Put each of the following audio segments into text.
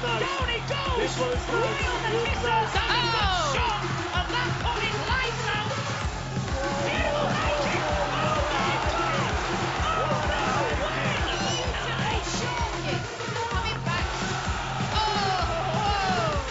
Nice. Down he goes. This one is good. Real the Good missiles pass. and a good shot. And that one is lights out. He'll make it. Oh my God. Oh no way. Nice shot. Coming back. Oh!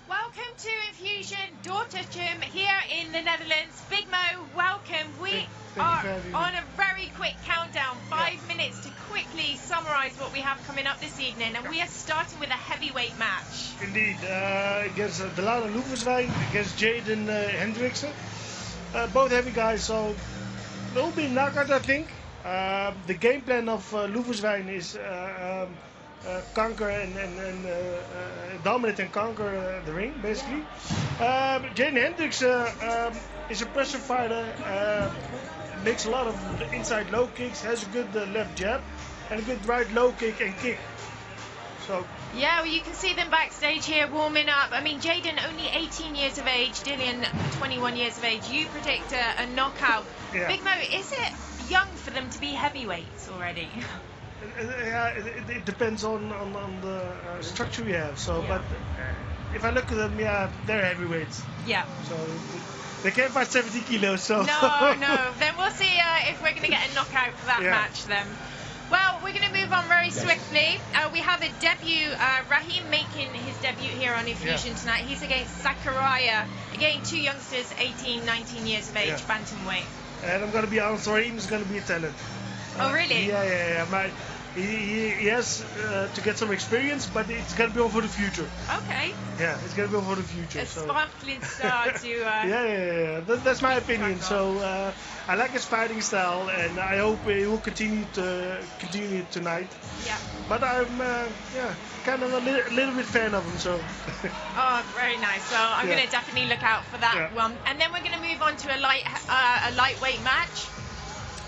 Welcome to Infusion Daughter Gym here in the Netherlands. Big Mo, welcome. We Thank you are for having me. on a very quick countdown, 5 minutes to quickly summarise what we have coming up this evening, and we are starting with a heavyweight match. Indeed, against De Laat Loevestein, against Jaden Hendriksen. Both heavy guys, so there will be a knockout, I think. The game plan of Loevestein is conquer and dominate and conquer the ring, basically. Jaden Hendriksen is a pressure fighter, makes a lot of inside low kicks, has a good left jab, and a good right low kick and kick. So Yeah, well, you can see them backstage here warming up. I mean, Jaden only 18 years of age, Dillian 21 years of age. You predict a knockout. Yeah. Big Mo, is it young for them to be heavyweights already? yeah, it depends on the structure we have. So, Yeah. but if I look at them, yeah, they're heavyweights. Yeah. So they can't fight 70 kilos. So No. Then we'll see if we're going to get a knockout for that Yeah. match then. Well, we're going to move on very swiftly. We have a debut, Raheem making his debut here on Infusion tonight. He's against Zachariah. Again, two youngsters, 18, 19 years of age, Yeah. bantamweight. And I'm gonna be honest, Raheem's gonna be a talent. Oh, really? Yeah. He has to get some experience, but it's gonna be all for the future. Okay. Yeah, it's gonna be all for the future. A So. sparkling star to... Yeah. That's my opinion. track So I like his fighting style, and I hope he will continue it tonight. Yeah. But I'm kind of a little bit fan of him. So Oh, very nice. So I'm Yeah. going to definitely look out for that Yeah. one. And then we're going to move on to a lightweight match.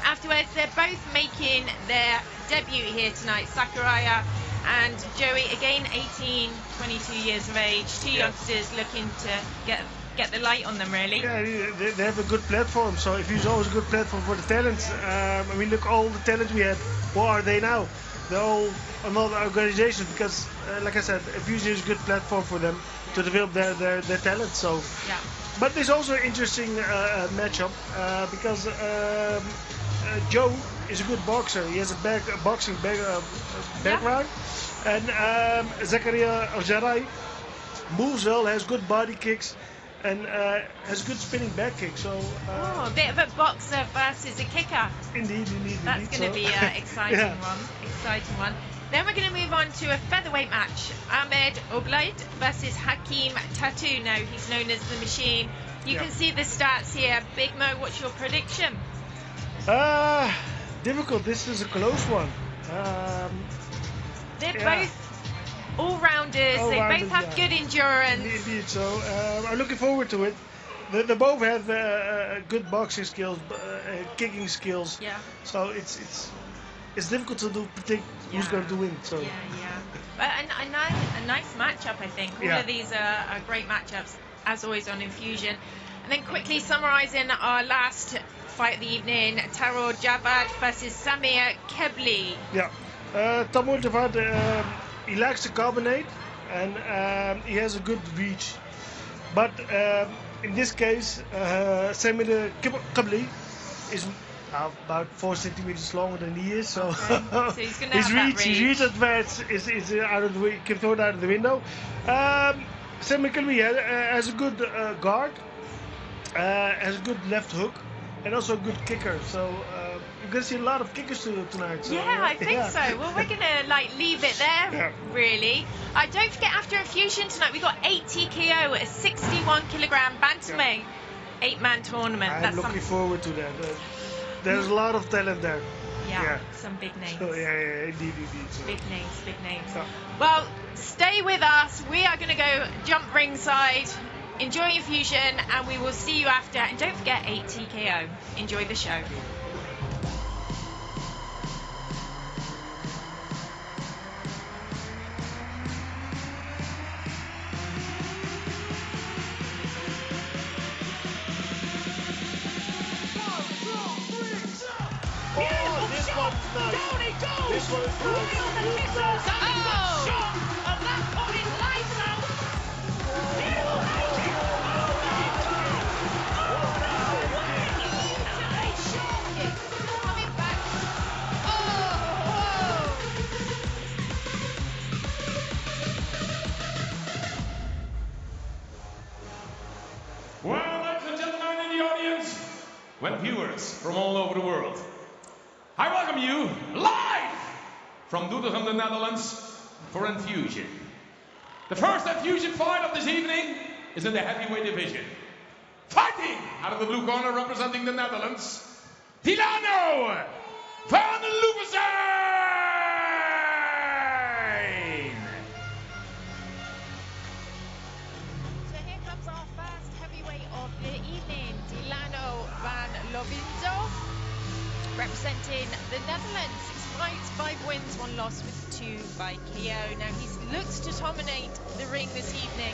Afterwards, they're both making their debut here tonight. Zachariah and Joey, again 18, 22 years of age. Two youngsters looking to get the light on them, really. yeah, they have a good platform. So if he's always a good platform for the talents, I mean, look all the talent we had. What are they now? They're all another organization because, like I said, Infusion is a good platform for them to develop their talent. So. Yeah. But there's also an interesting matchup because Joe is a good boxer. He has a boxing background, and Zachariah Aljarai moves well, has good body kicks, and has good spinning back kick. So A bit of a boxer versus a kicker. indeed. That's going to be an exciting one. Then we're going to move on to a featherweight match. Ahmed Oblaid versus Hakeem Tattoo. Now he's known as the Machine. You can see the stats here. Big Mo, what's your prediction? Difficult. This is a close one. They're both all-rounders. They both have good endurance. Indeed. So I'm looking forward to it. They both have good boxing skills, kicking skills. Yeah. So it's difficult to predict who's going to win. So Yeah. But a nice matchup, I think. All of these are great matchups, as always on Infusion. And then quickly summarising our last fight of the evening, Taror Javad versus Samir Kebli. Yeah. Tamur Javad, he likes to carbonate, and he has a good reach. But in this case, Samir Kebli is about 4 centimeters longer than he is, so, So he's gonna his have that reach, his reach advance is out of the way. You can throw it out of the window. Samir Kebli has a good guard, has a good left hook, and also a good kicker. So you're gonna see a lot of kickers tonight. So, Yeah, I think so. Well, we're gonna leave it there, really. Don't forget, after Infusion tonight, we got 8 TKO at a 61 kilogram bantamweight 8-man tournament. I'm That's looking forward to that. There's a lot of talent there. some big names. So, indeed. So. Big names. Yeah. Well, stay with us. We are going to go jump ringside, enjoy Infusion, and we will see you after. And don't forget 8 TKO. Enjoy the show. One, two, three. nice. Down he goes! This one is Right nice. on the This kisses! nice. And a good shot! And that one is lights out! Beautiful high kick! Oh, my God! Oh, no way! Nice shot! Coming back. Oh, Well, ladies and gentlemen in the audience, well, viewers from all over the world, I welcome you live from Doetinchem, the Netherlands, for Infusion. The first Infusion fight of this evening is in the heavyweight division. Fighting out of the blue corner, representing the Netherlands, Dilano van Loevestein. so here comes our first heavyweight of the evening, Dilano van Loevestein, representing the Netherlands. 6 fights, 5 wins, 1 loss with 2 by KO. Now he looks to dominate the ring this evening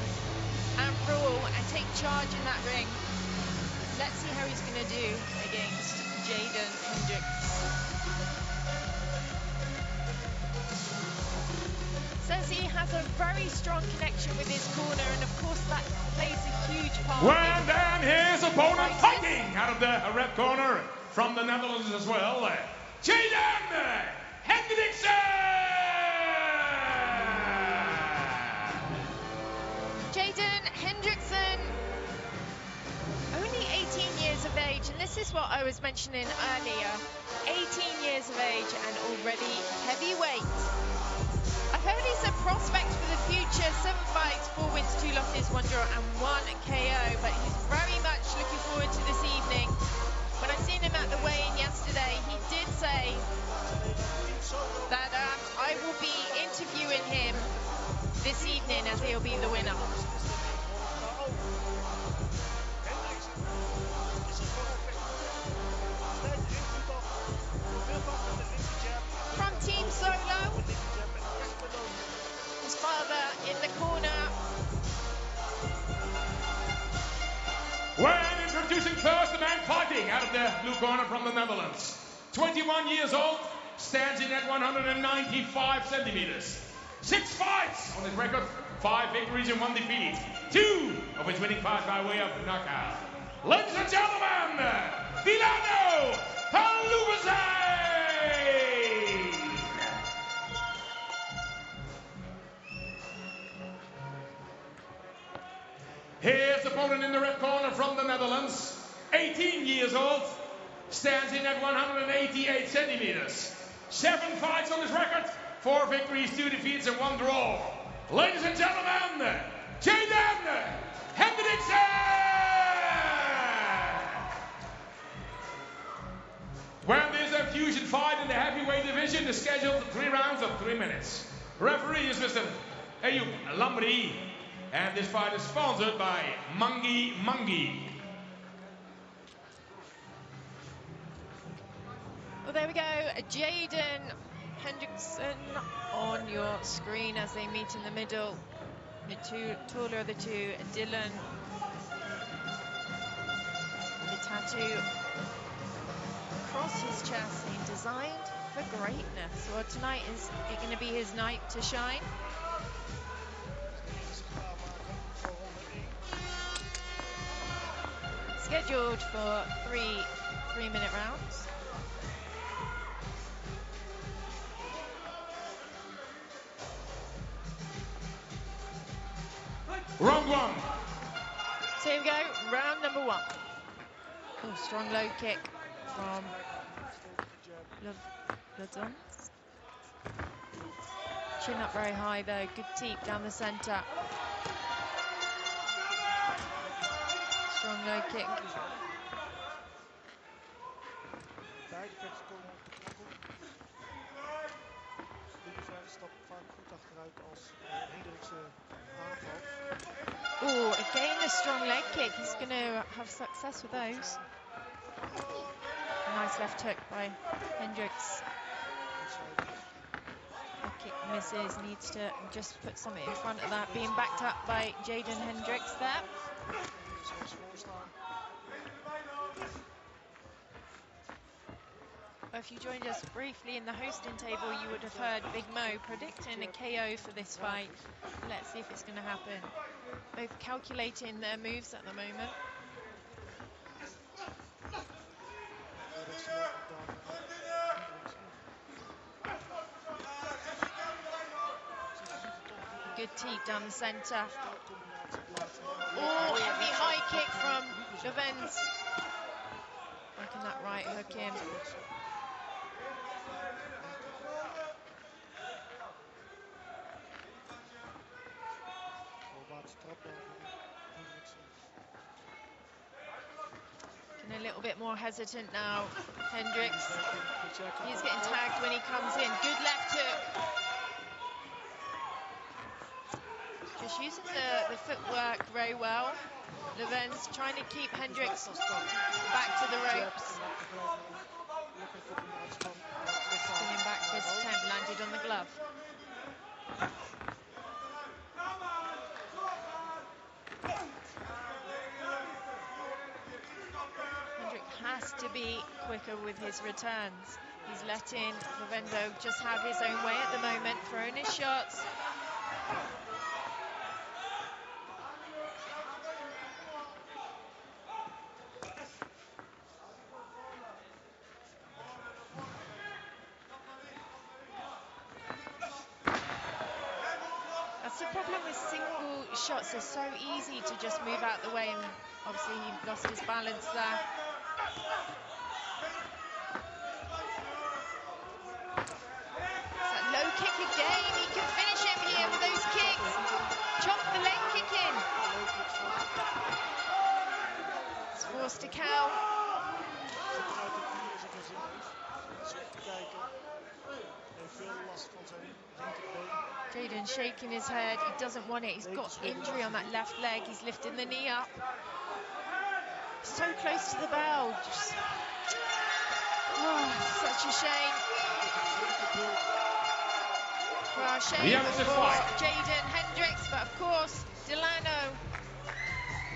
and rule and take charge in that ring. Let's see how he's going to do against Yadong Hendricks. Says he has a very strong connection with his corner, and of course that plays a huge part. Well, then his opponent fighting out of the red corner from the Netherlands as well, Yadong Hendricks. Yadong Hendrickson, only 18 years of age, and this is what I was mentioning earlier. 18 years of age and already heavyweight. I've heard he's a prospect for the future. 7 fights, 4 wins, 2 losses, 1 draw and 1 KO, but he's very much looking forward to this evening. When I seen him at the weigh-in yesterday, he did say that I will be interviewing him this evening as he'll be the winner. From Team Solo, his father in the corner. When introducing first the man fighting out of the blue corner from the Netherlands. 21 years old, stands in at 195 centimeters. 6 fights on his record, 5 victories and 1 defeat. 2 of his winning fights by way of knockout. Ladies and gentlemen, Dilano van Loevestein. His opponent in the red corner from the Netherlands, 18 years old, stands in at 188 centimeters. 7 fights on his record, 4 victories, 2 defeats and 1 draw. Ladies and gentlemen, Yadong Hendricks. When this Infusion fight in the heavyweight division is scheduled 3 rounds of 3 minutes. Referee is Mr. Ayub Lambri. And this fight is sponsored by Mangi Mangi. Well, there we go. Yadong Hendrickson on your screen as they meet in the middle. The taller of the two, Dylan. The tattoo across his chest saying designed for greatness. Well, tonight is going to be his night to shine. Scheduled for 3-minute rounds. Round 1. So here we go, round number 1. Oh, strong low kick from Yadong. Chin up very high though, good teep down the centre. Strong low kick. Beide vechters komen op de knoppen. Loevestein stapt vaak goed achteruit als Hendriksen aanvalt. Oh, again a strong leg kick. He's going to have success with those. A nice left hook by Hendricks. The kick misses, needs to just put something in front of that. Being backed up by Yadong Hendricks there. Well, if you joined us briefly in the hosting table, you would have heard Big Mo predicting a KO for this fight. Let's see if it's going to happen. Both calculating their moves at the moment. Good teep down the centre. Oh, heavy high kick from Lovenz. Working that right hook in. And a little bit more hesitant now, Hendricks. He's getting tagged when he comes in. Good left hook. Just using the footwork very well. Lovenz trying to keep Hendricks back to the ropes. Spinning backwards attempt landed on the glove. Hendricks has to be quicker with his returns. He's letting Lovenzo just have his own way at the moment, throwing his shots. That's the problem with single shots. They're so easy to just move out the way, and obviously he lost his balance there. That low kick again. He can finish him here with those kicks. Chop the leg kick in. It's forced to cow. Yadong shaking his head. He doesn't want it. He's got injury on that left leg. He's lifting the knee up. So close to the bell. Just... oh, such a shame. Well, shame for Yadong Hendricks, but of course, Delano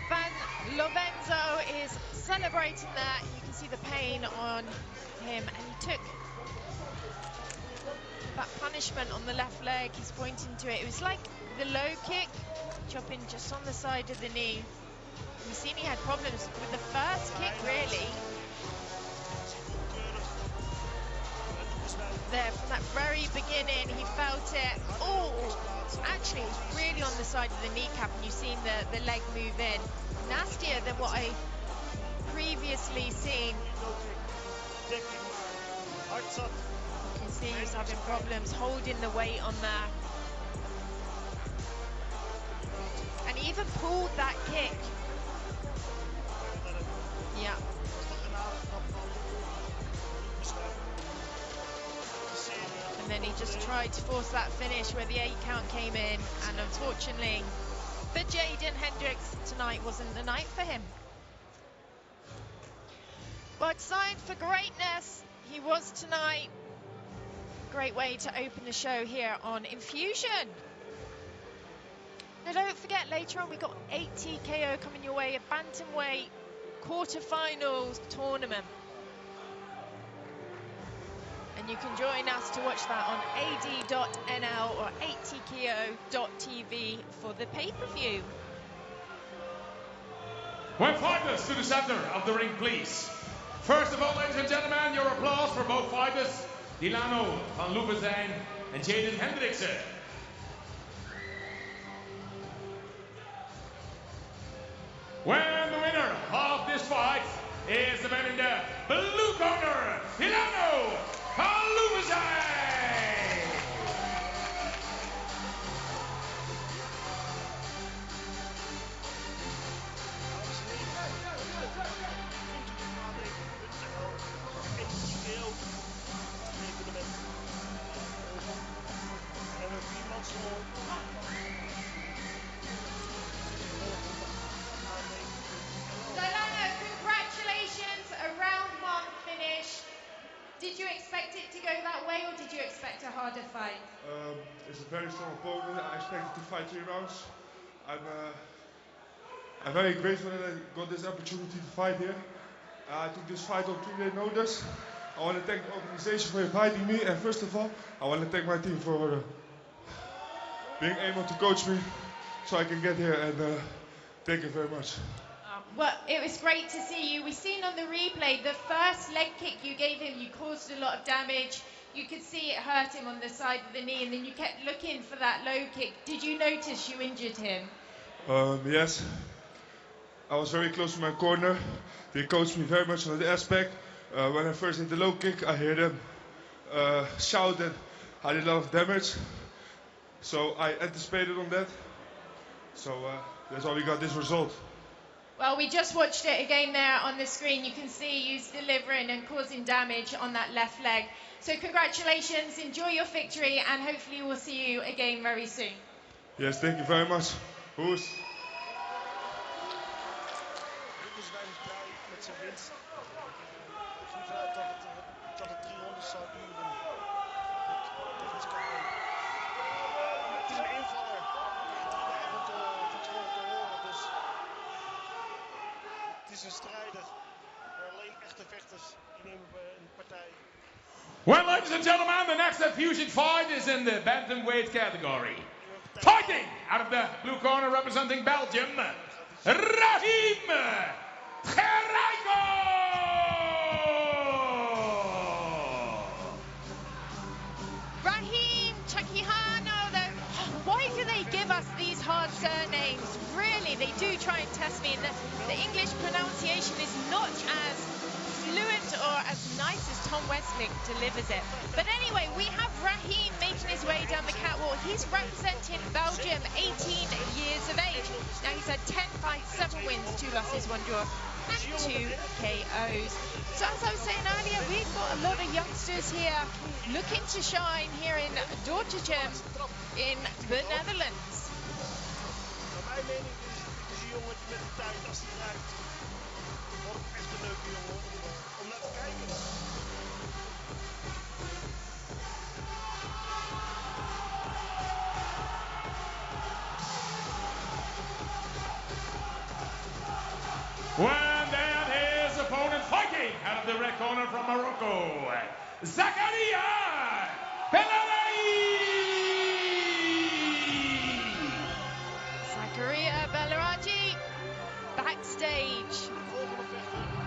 Van Lovenzo is celebrating that. You can see the pain on him, and he took that punishment on the left leg. He's pointing to it. It was like the low kick, chopping just on the side of the knee. We've seen he had problems with the first kick, really. There, from that very beginning, he felt it. Oh, actually, it was really on the side of the kneecap, and you've seen the leg move in. Nastier than what I previously seen. You can see he's having problems holding the weight on there. And he even pulled that kick. Yeah. And then he just tried to force that finish where the 8 count came in, and unfortunately for Yadong Hendricks, tonight wasn't the night for him. But designed for greatness, he was tonight. Great way to open the show here on Infusion. Now don't forget, later on we got 8 TKO coming your way, a bantamweight quarterfinals tournament. And you can join us to watch that on ad.nl or 8tko.tv for the pay-per-view. When fighters to the center of the ring, please. First of all, ladies and gentlemen, your applause for both fighters, Delano Van Loevestein and Yadong Hendricks. When the winner of this fight is the man in the blue corner, Delano Van Loevestein. Delano, congratulations, a round 1 finish. Did you expect it to go that way, or did you expect a harder fight? It's a very strong opponent. I expected to fight 3 rounds. I'm very grateful that I got this opportunity to fight here. I took this fight on 3-day notice. I want to thank the organization for inviting me, and first of all, I want to thank my team for being able to coach me so I can get here, and thank you very much. Well, it was great to see you. We've seen on the replay the first leg kick you gave him, you caused a lot of damage. You could see it hurt him on the side of the knee, and then you kept looking for that low kick. Did you notice you injured him? Yes. I was very close to my corner. They coached me very much on that aspect. When I first hit the low kick, I heard them shout that I did a lot of damage. So I anticipated on that. So that's why we got this result. Well, we just watched it again there on the screen. You can see you delivering and causing damage on that left leg. So congratulations, enjoy your victory, and hopefully we'll see you again very soon. Yes, thank you very much. Hoes. Loeverswijn is blij met zijn winst. Ik ging vanuit dat het 3 rondes zou duren. Het is een invaller. Ik kreeg 3 dagen van tevoren te horen. Dus het is een strijder. Maar alleen echte vechters die nemen een partij. Well, ladies and gentlemen, the next fusion fight is in the bantamweight category. Fighting out of the blue corner representing Belgium, Rahim Gerijko! Rahim Chakihano, why do they give us these hard surnames? Really, they do try and test me, and the English pronunciation is not as fluent or as nice as Tom Westlick delivers it. But anyway, we have Rahim making his way down the catwalk. He's representing Belgium, 18 years of age. Now he's had 10 fights, 7 wins, 2 losses, 1 draw, and 2 KOs. So as I was saying earlier, we've got a lot of youngsters here looking to shine here in Doetinchem in the Netherlands. Naar mijn mening is een jongen met de tijd als hij draait. Wordt echt een leuke jongen om naar te kijken. When then his opponent fighting out of the red corner from Morocco, Zakaria Belaraji! Zakaria Belaraji backstage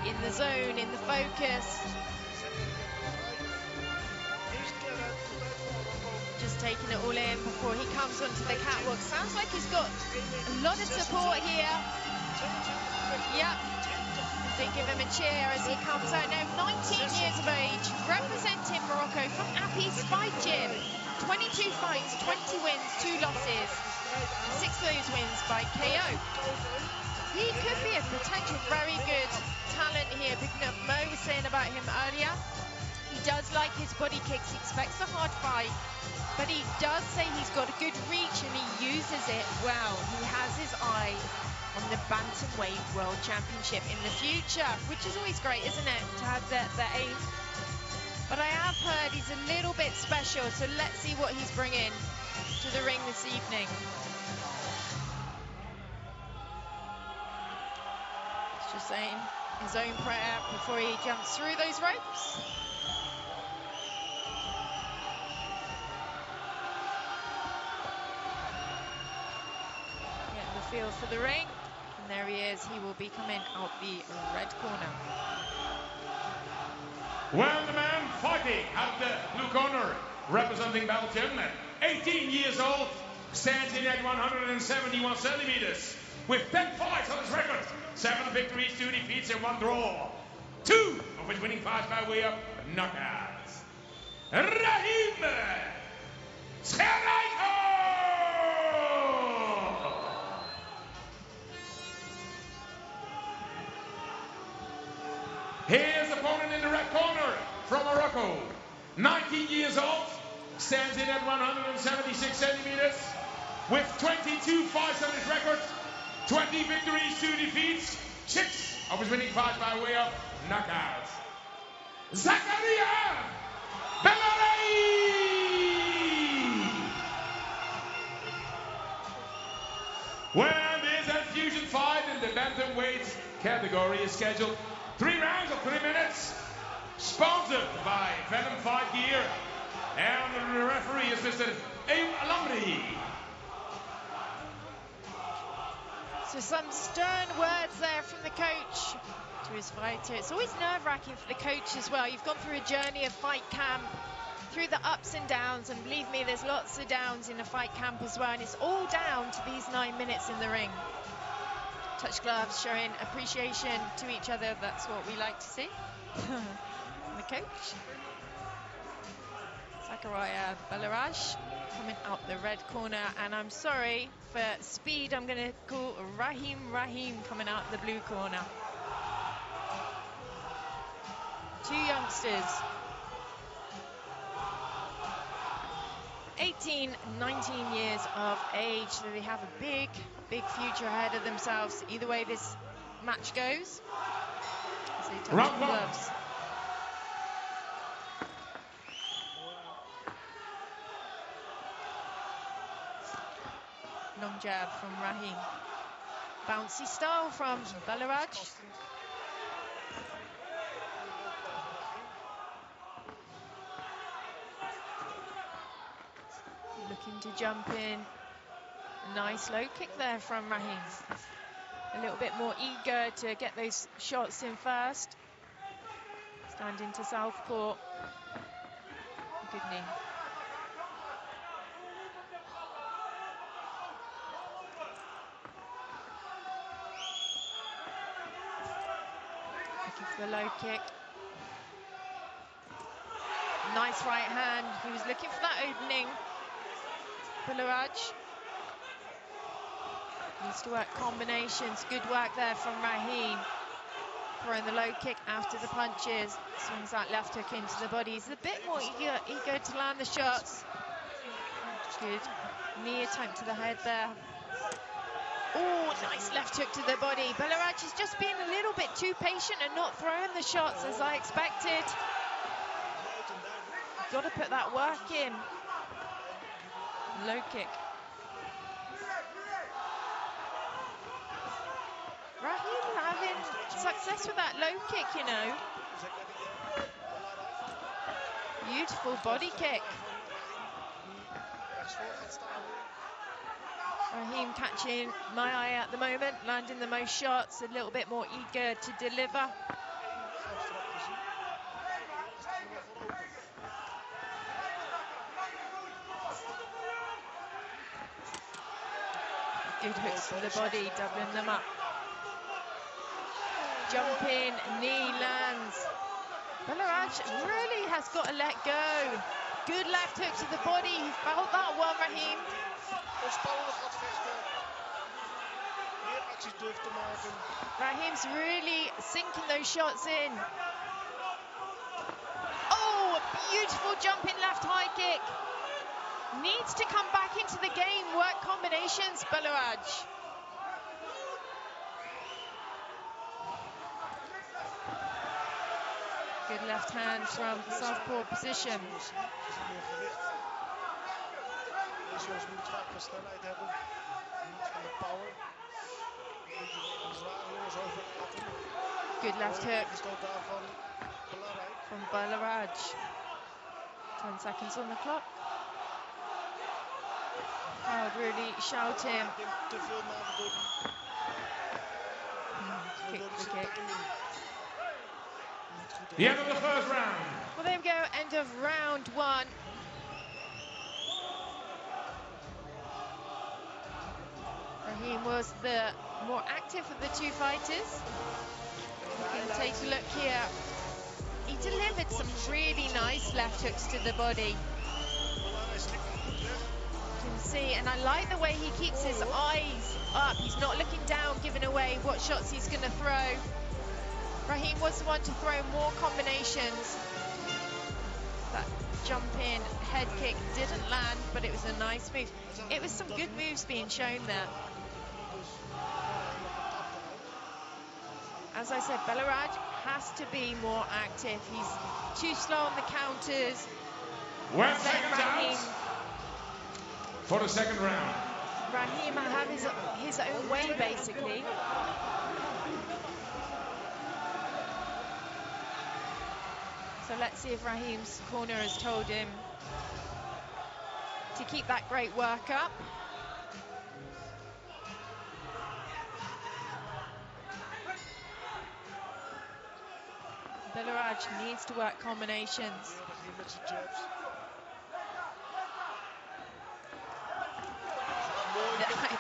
in the zone, in the focus. Just taking it all in before he comes onto the catwalk. Sounds like he's got a lot of support here. Yep, they give him a cheer as he comes out. Now 19 years of age, representing Morocco from Appy's Fight Gym. 22 fights, 20 wins, 2 losses. 6 of those wins by KO. He could be a potential very good talent here, picking up Mo was saying about him earlier. He does like his body kicks, he expects a hard fight, but he does say he's got a good reach and he uses it well. He has his eye on the Bantamweight World Championship in the future, which is always great, isn't it, to have the aim. But I have heard he's a little bit special, so let's see what he's bringing to the ring this evening. He's just saying his own prayer before he jumps through those ropes. Getting the feel for the ring. And there he is, he will be coming out the red corner. Well, the man fighting out the blue corner, representing Belgium, 18 years old, standing at 171 centimeters, with 10 fights on his record, 7 victories, 2 defeats, and 1 draw. 2 of his winning fights by way of knockouts. Rahim Gerijko! His opponent in the red corner from Morocco, 19 years old, stands in at 176 centimeters, with 22 fights on his record, 20 victories, 2 defeats, 6 of his winning fights by way of knockouts. Zakaria Belaraji! When this fusion fight in the bantamweight category is scheduled 3 rounds of 3 minutes, sponsored by Venom fight gear. And the referee is Mr. Aim Alamri. So some stern words there from the coach to his fighter. It's always nerve-wracking for the coach as well. You've gone through a journey of fight camp, through the ups and downs, and believe me, there's lots of downs in a fight camp as well, and it's all down to these 9 minutes in the ring. Touch gloves, showing appreciation to each other. That's what we like to see. And the coach. Zachariah Balaraj coming out the red corner, and I'm sorry for speed, I'm going to call Rahim coming out the blue corner. Two youngsters, 18, 19 years of age, so they have a big future ahead of themselves. Either way this match goes, as they touch the gloves. Long jab from Rahim. Bouncy style from Balaraj. Looking to jump in. Nice low kick there from Rahim. A little bit more eager to get those shots in first. Standing to southpaw. Good knee. The low kick. Nice right hand. He was looking for that opening. Balaraj needs to work combinations. Good work there from Rahim. Throwing the low kick after the punches. Swings that left hook into the body. He's a bit more eager to land the shots. Good knee attempt to the head there. Oh, nice left hook to the body. Balaraj is just being a little bit too patient and not throwing the shots as I expected. Got to put that work in. Low kick. Rahim having success with that low kick, you know. Beautiful body kick. Rahim catching my eye at the moment, landing the most shots, a little bit more eager to deliver. Good hooks to the body, doubling them up. Jumping, knee lands. Balaraj really has got to let go. Good left hook to the body, he felt that one, Rahim. Rahim's really sinking those shots in. Oh, a beautiful jumping left high kick. Needs to come back into the game, work combinations, Balaraj. Good left hand from southpaw position. Good left hook from Balaraj. 10 seconds on the clock. Crowd really shouting. Kick the kick. The end of the first round. Well, there we go, end of round one. Rahim was the more active of the two fighters. We can take a look here. He delivered some really nice left hooks to the body. You can see, and I like the way he keeps his eyes up. He's not looking down, giving away what shots he's going to throw. Rahim was the one to throw more combinations. That jumping head kick didn't land, but it was a nice move. It was some good moves being shown there. As I said, Balaraj has to be more active. He's too slow on the counters. 1 second out for the second round. Rahim have his own way, basically. So let's see if Raheem's corner has told him to keep that great work up. Belaraj needs to work combinations.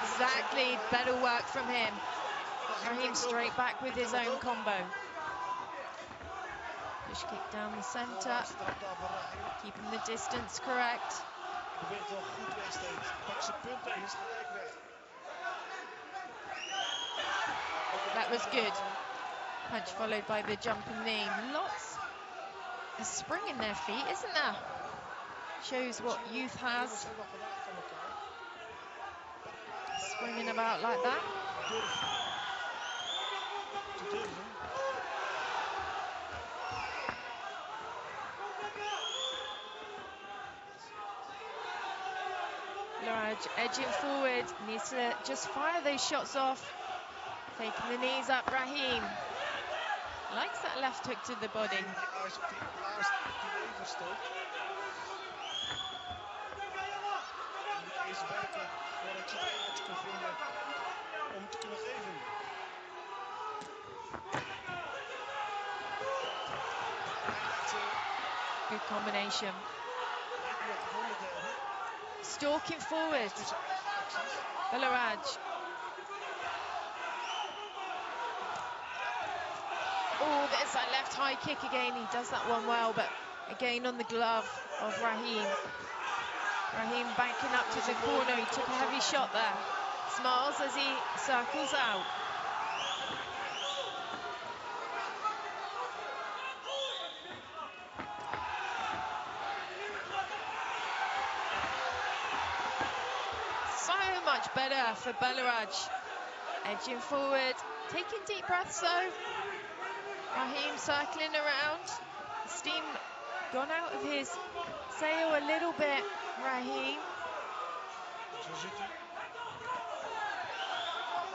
Exactly, better work from him. Raheem straight back with his own combo. Push kick down the centre, keeping the distance correct. That was good. Punch followed by the jumping knee. Lots of spring in their feet, isn't there? Shows what youth has. Swinging about like that. Belaraj edging forward, needs to just fire those shots off. Taking the knees up, Raheem. Likes that left hook to the body. Good combination. Stalking forward. Belaraj. Oh, there's that left high kick again. He does that one well, but again on the glove of Raheem. Raheem banking up to the corner. He took a heavy shot there. Smiles as he circles out. So much better for Belaraj. Edging forward, taking deep breaths though. Raheem circling around. Steam gone out of his sail a little bit, Raheem.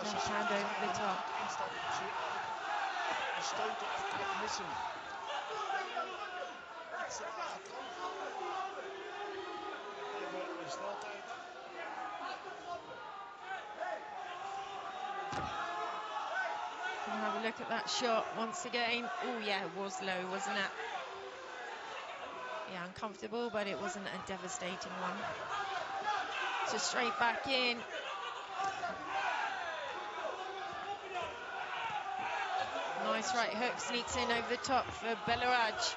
Left hand over the top. And have a look at that shot once again. Oh yeah, it was low, wasn't it? Yeah, uncomfortable, but it wasn't a devastating one. So straight back in. Nice right hook, sneaks in over the top for Belaraj.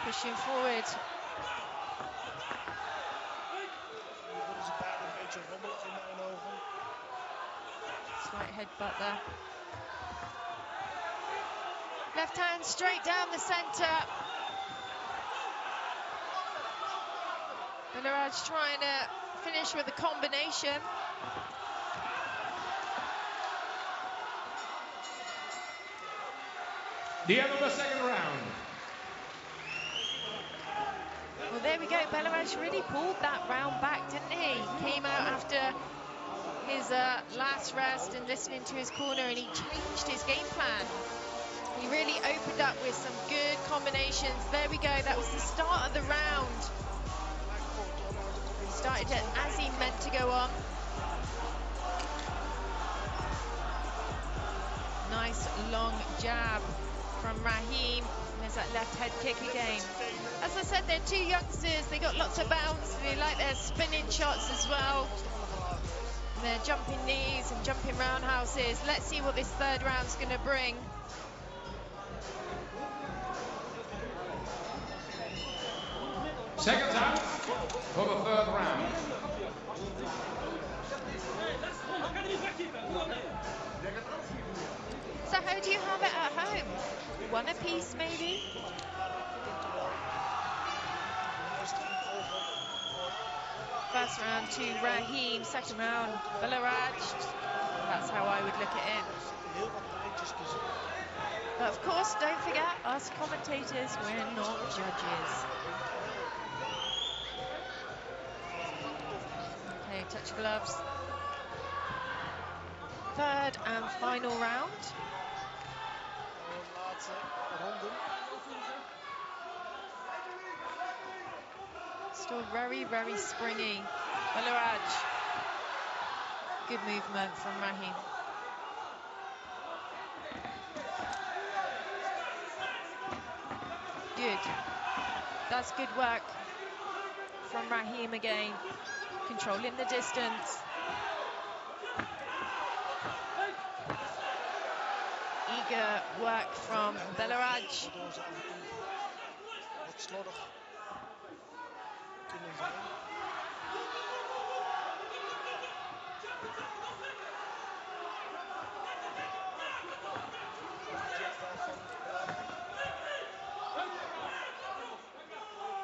Pushing forward. Slight headbutt there. Left hand straight down the centre. Belaraj trying to finish with a combination. The end of the second round. Well, there we go. Belaraj really pulled that round back, didn't he? Came out after his last rest and listening to his corner, and he changed his game plan. He really opened up with some good combinations. There we go. That was the start of the round. He started it as he meant to go on. Nice long jab from Raheem. And there's that left head kick again. As I said, they're two youngsters. They got lots of bounce. They like their spinning shots as well. And they're jumping knees and jumping roundhouses. Let's see what this third round's going to bring. Seconds out for the third round. So how do you have it at home? One apiece maybe? First round to Raheem, second round Belaraj. That's how I would look at it. But of course, don't forget, us commentators, we're not judges. Okay, touch gloves. Third and final round. Still very, very springy. Belaraj. Good movement from Rahim. Good. That's good work from Rahim again. Controlling the distance. Eager work from Belaraj.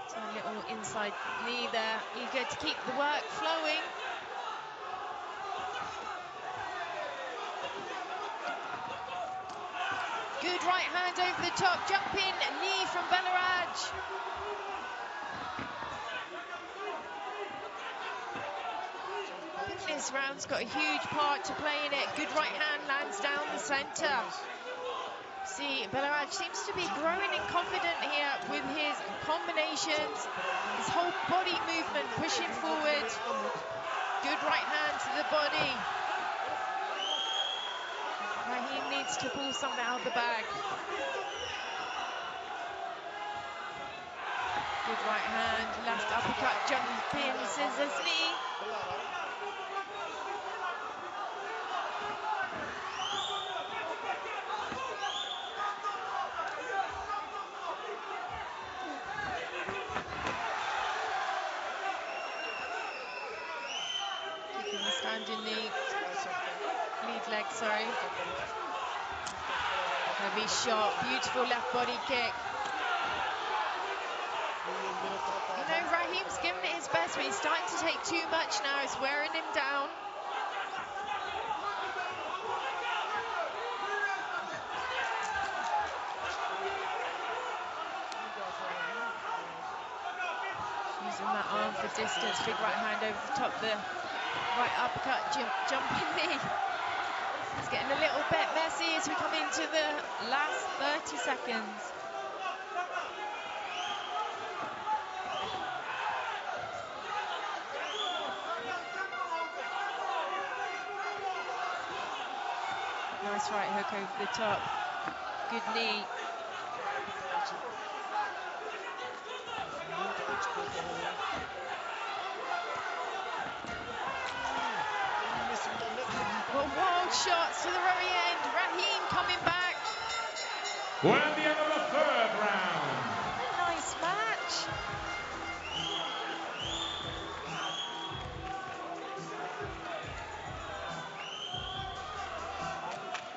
So a little inside knee there. Eager to keep the work flowing. Good right hand over the top, jumping knee from Belaraj. This round's got a huge part to play in it. Good right hand lands down the centre. See, Belaraj seems to be growing in confidence here with his combinations, his whole body movement, pushing forward. Good right hand to the body. Rahim needs to pull something out of the bag. Good right hand, left uppercut, jumping scissors knee. Kicking the standing knee. Lead leg, sorry. Heavy shot, beautiful left body kick. You know, Rahim's given it his best, but he's starting to take too much now. It's wearing him down. Using that arm for distance, big right hand over the top, the right uppercut, jumping knee. It's getting a little bit messy as we come into the last 30 seconds. Nice right hook over the top. Good knee. Well, wild shots to the very end. Rahim coming back. We're at the end of the third round. A nice match.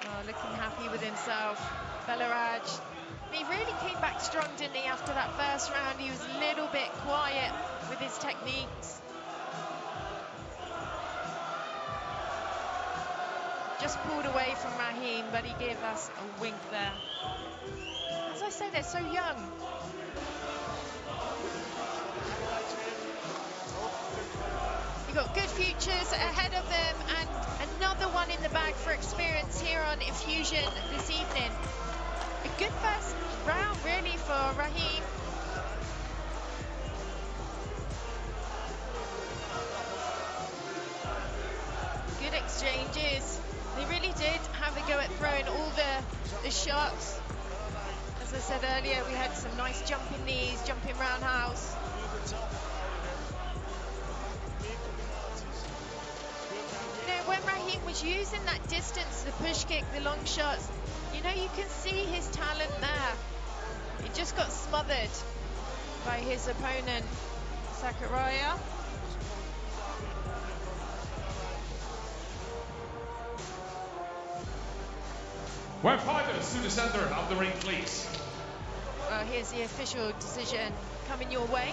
Oh, looking happy with himself. Belaraj. He really came back strong, didn't he, after that first round? He was a little bit quiet with his techniques. Just pulled away from Rahim, but he gave us a wink there. As I say, they're so young. You've got good futures ahead of them and another one in the bag for experience here on Infusion this evening. A good first round, really, for Rahim. Good exchanges. They really did have a go at throwing all the shots. As I said earlier, we had some nice jumping knees, jumping roundhouse. You know, when Rahim was using that distance, the push kick, the long shots, you know, you can see his talent there. He just got smothered by his opponent, Sakuraya. Well, fighters to the center of the ring, please. Well, here's the official decision coming your way.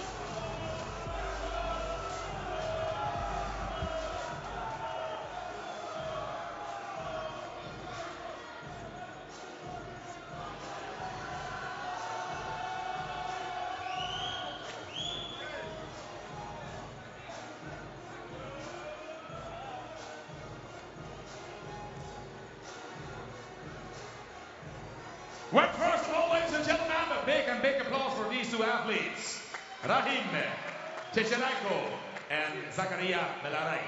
Well, first of all, ladies and gentlemen, a big applause for these two athletes. Rahim Techenko and Zakaria Belaray.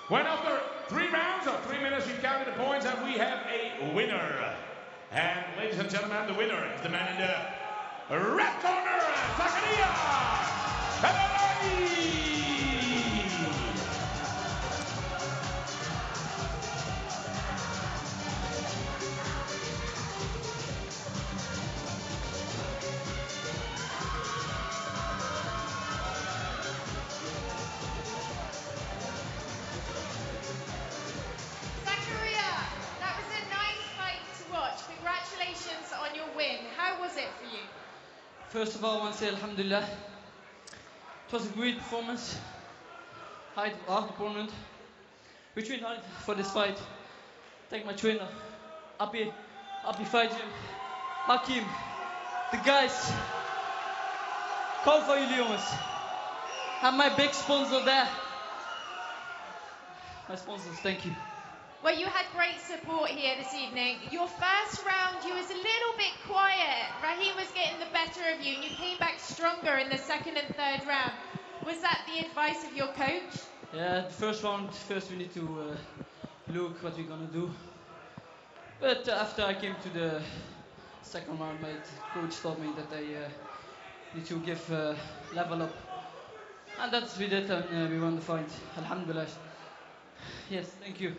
When after 3 rounds of 3 minutes, we've counted the points and we have a winner. And ladies and gentlemen, the winner is the man in the red corner, Zakaria Belaray. Congratulations on your win. How was it for you? First of all, I want to say Alhamdulillah. It was a great performance. Hard opponent. We trained hard for this fight. Thank my trainer, Happy Fight Gym, Hakim, the guys. Kom voor jullie jongens. And my big sponsor there. My sponsors, thank you. Well, you had great support here this evening. Your first round, you was a little bit quiet. Raheem was getting the better of you, and you came back stronger in the second and third round. Was that the advice of your coach? Yeah, the first round, first we need to look what we're gonna do. But after I came to the second round, my coach told me that I need to give level up. And that's what we did, and we won the fight. Alhamdulillah. Yes, thank you.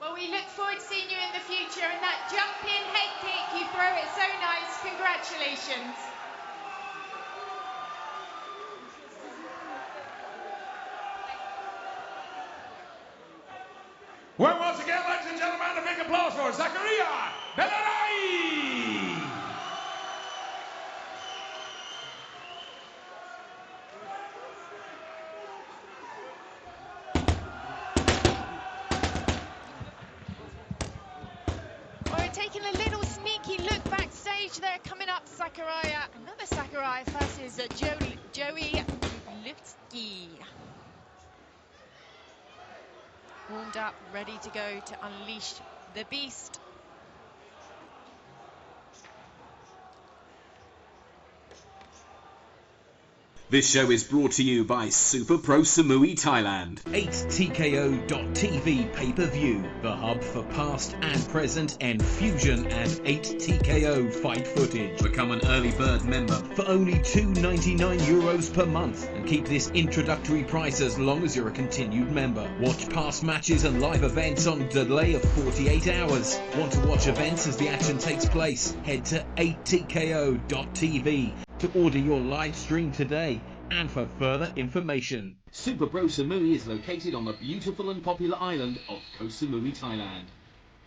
Well, we look forward to seeing you in the future, and that jump-in head kick, you throw it so nice. Congratulations. Well, once again, ladies and gentlemen, a big applause for Zakaria Belaray. Taking a little sneaky look backstage there, coming up Sakurai, another Sakurai versus Joey Lipsky. Warmed up, ready to go to unleash the beast. This show is brought to you by Super Pro Samui Thailand. 8TKO.TV pay-per-view, the hub for past and present Enfusion and 8TKO fight footage. Become an early bird member for only €2.99 per month and keep this introductory price as long as you're a continued member. Watch past matches and live events on delay of 48 hours. Want to watch events as the action takes place? Head to 8TKO.TV to order your live stream today and for further information. Super Pro Samui is located on the beautiful and popular island of Koh Samui, Thailand.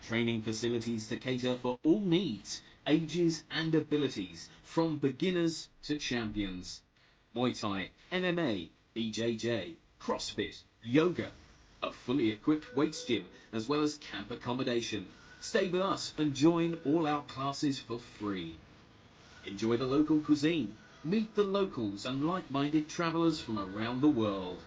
Training facilities to cater for all needs, ages and abilities, from beginners to champions. Muay Thai, MMA, BJJ, CrossFit, yoga, a fully equipped weights gym, as well as camp accommodation. Stay with us and join all our classes for free. Enjoy the local cuisine, meet the locals and like-minded travellers from around the world.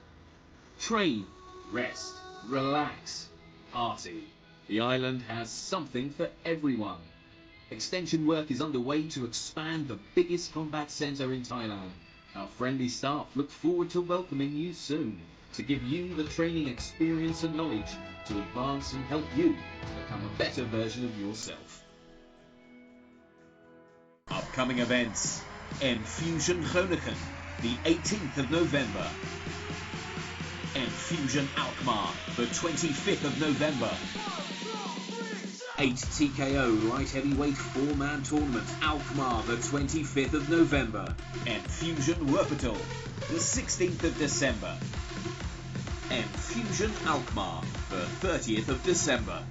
Train, rest, relax, party. The island has something for everyone. Extension work is underway to expand the biggest combat centre in Thailand. Our friendly staff look forward to welcoming you soon, to give you the training experience and knowledge to advance and help you become a better version of yourself. Upcoming events: Enfusion Groningen, the 18th of November. Enfusion Alkmaar, the 25th of November. 8TKO Light Heavyweight 4-man tournament, Alkmaar, the 25th of November. Enfusion Werpetal, the 16th of December. Enfusion Alkmaar, the 30th of December.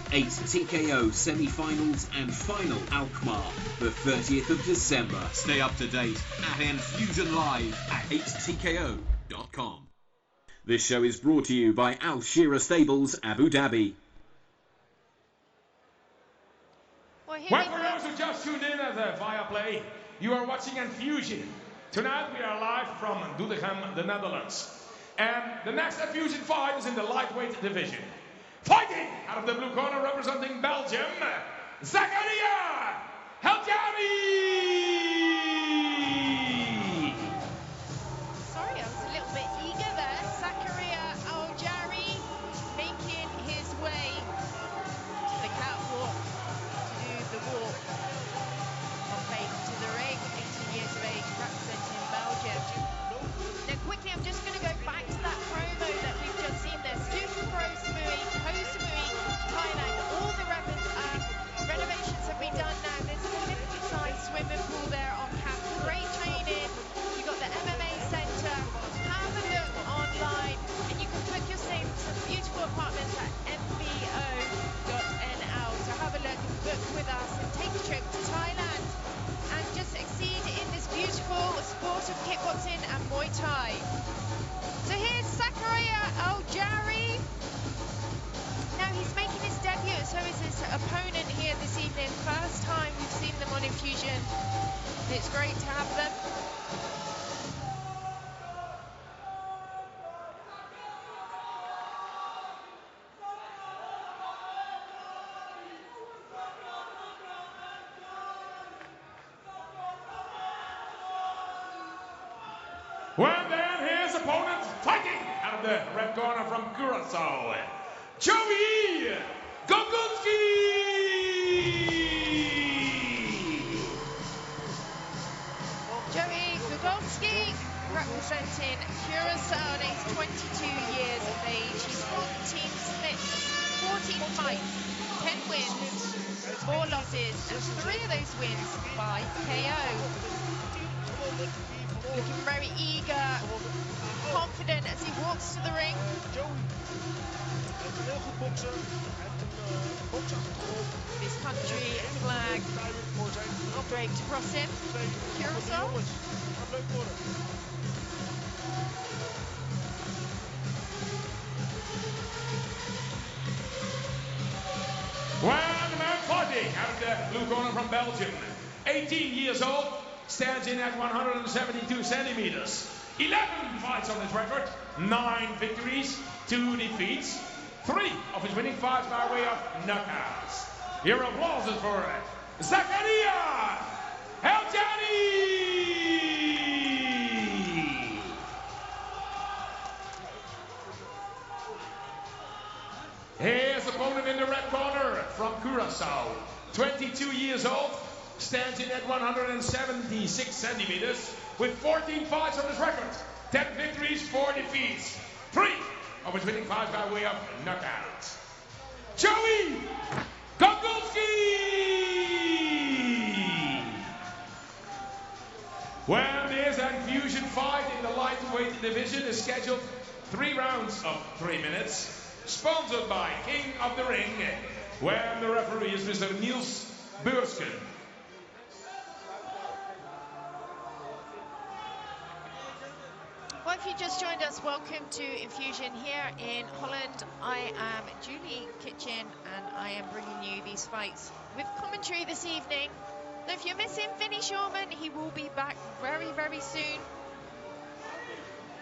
8TKO semi-finals and final Alkmaar, the 30th of December. Stay up to date at Enfusion Live at 8TKO.com. This show is brought to you by Al Shira Stables, Abu Dhabi. Well, for those who just tuned in at the Viaplay, you are watching Enfusion. Tonight we are live from Doetinchem, the Netherlands. And the next Enfusion fight is in the lightweight division. Fighting out of the blue corner, representing Belgium, Zakaria Belaray. Sorry, I was a little of kickboxing and Muay Thai. So here's Sakuraya Aljari. Now he's making his debut, so is his opponent here this evening. First time we've seen them on Infusion. It's great to have them. Well, then his opponent fighting out of the red corner from Curacao, Joey Gogunski! Joey Gogunski representing Curacao, and he's 22 years of age. He's 14 fights, 10 wins, 4 losses, and 3 of those wins by KO. Looking very eager, confident as he walks to the ring. His country flag draped across him. Curacao. Well, the man fighting out of the blue corner from Belgium, 18 years old, stands in at 172 centimeters. 11 fights on his record, 9 victories, 2 defeats, 3 of his winning fights by way of knockouts. Here are applauses for Zakaria Eljani! His opponent in the red corner from Curacao, 22 years old, stands in at 176 centimeters with 14 fights on his record, 10 victories, 4 defeats, 3 of his winning fights by way of knockout. Joey Gogunski! Well, there's an Infusion fight in the lightweight division is scheduled 3 rounds of 3 minutes, sponsored by King of the Ring, where the referee is Mr. Niels Beursken. Well, if you just joined us, welcome to Infusion here in Holland. I am Julie Kitchen and I am bringing you these fights with commentary this evening. Now, if you're missing Vinny Shawman, he will be back very, very soon.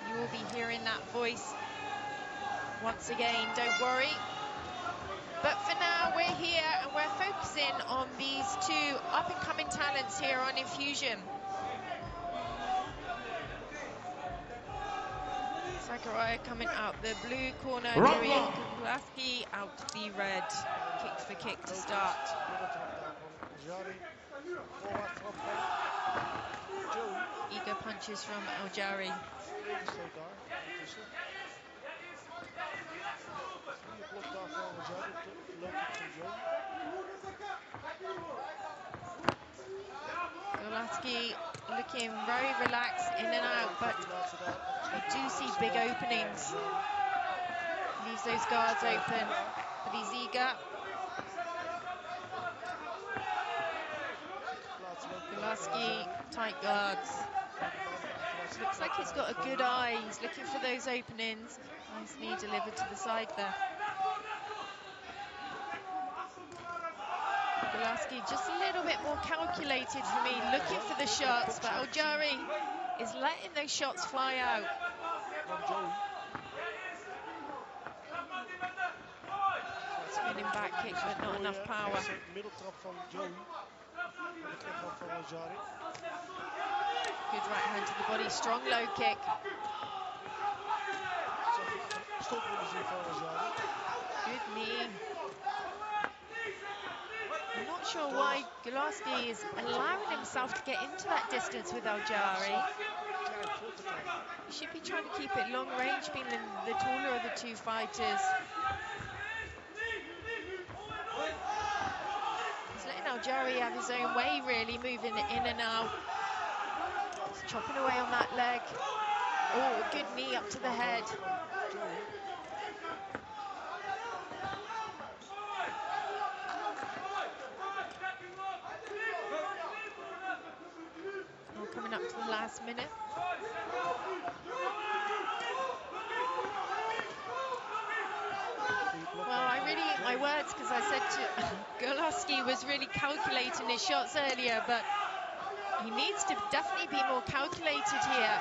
You will be hearing that voice once again, don't worry. But for now, we're here and we're focusing on these 2 up-and-coming talents here on Infusion. Sakuraya coming out the blue corner, Joey Gogunski out the red. Kick for kick to start. Eager punches from Aljari. Gogunski looking very relaxed in and out, but you do see big openings. Leaves those guards open, but he's eager. Gogunski, tight guards. Looks like he's got a good eye. He's looking for those openings. Nice knee delivered to the side there. Gogunski just a little bit more calculated for me, looking for the shots, but Aljari is letting those shots fly out. Spinning back kick, but not enough power. Good right hand to the body, strong low kick. Good knee. I'm not sure why Gogunski is allowing himself to get into that distance with Aljari. He should be trying to keep it long range, being the taller of the 2 fighters. He's letting Aljari have his own way, really, moving it in and out. He's chopping away on that leg. Oh, a good knee up to the head. up to the last minute. Well, I really eat my words because I said to Golowski was really calculating his shots earlier, but he needs to definitely be more calculated here.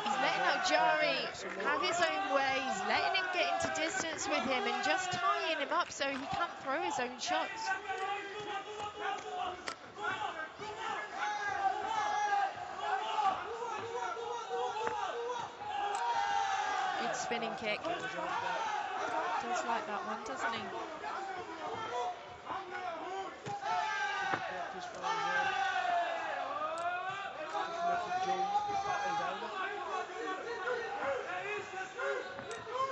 He's letting Aljari have his own way. He's letting him get into distance with him and just tying him up so he can't throw his own shots. Good spinning kick. Does like that one, doesn't he?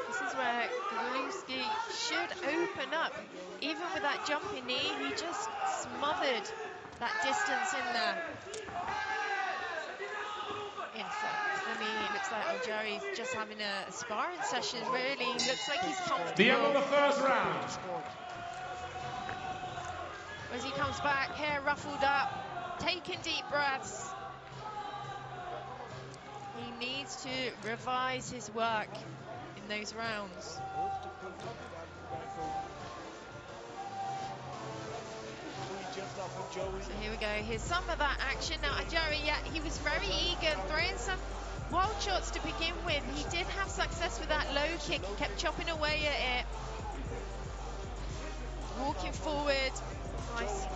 This is where Golowski should open up. Even with that jumping knee, he just smothered that distance in there. In fact, for me, it looks like Aljari's just having a sparring session, really. Looks like he's comfortable. The end of the first round. As he comes back, hair ruffled up, taking deep breaths. He needs to revise his work in those rounds. So here we go, here's some of that action. Now Aljari, yeah, he was very eager, throwing some wild shots to begin with. He did have success with that low kick, he kept chopping away at it. Walking forward, nice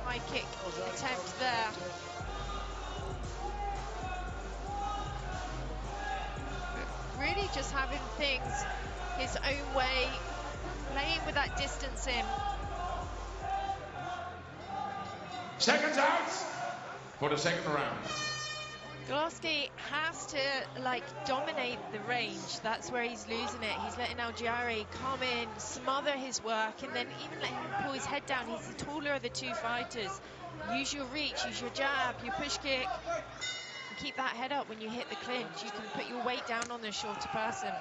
high kick attempt there. Really just having things his own way, playing with that distance in. Seconds out for the second round. Golowski has to dominate the range. That's where he's losing it. He's letting Aljari come in, smother his work, and then even let him pull his head down. He's the taller of the two fighters. Use your reach, use your jab, your push kick. And keep that head up when you hit the clinch. You can put your weight down on the shorter person.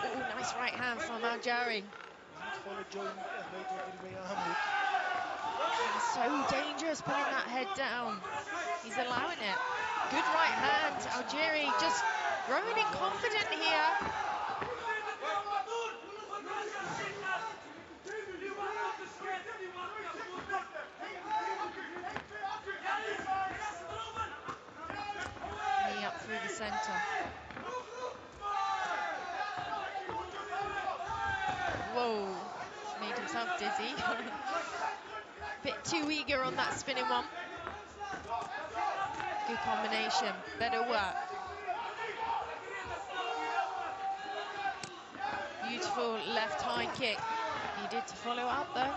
Oh, nice right hand from Aljari. He's so dangerous putting that head down. He's allowing it. Good right hand. Aljari just growing in confident here. Knee up through the center. Whoa, made himself dizzy. Bit too eager on that spinning one. Good combination, better work. Beautiful left high kick. Needed to follow up though.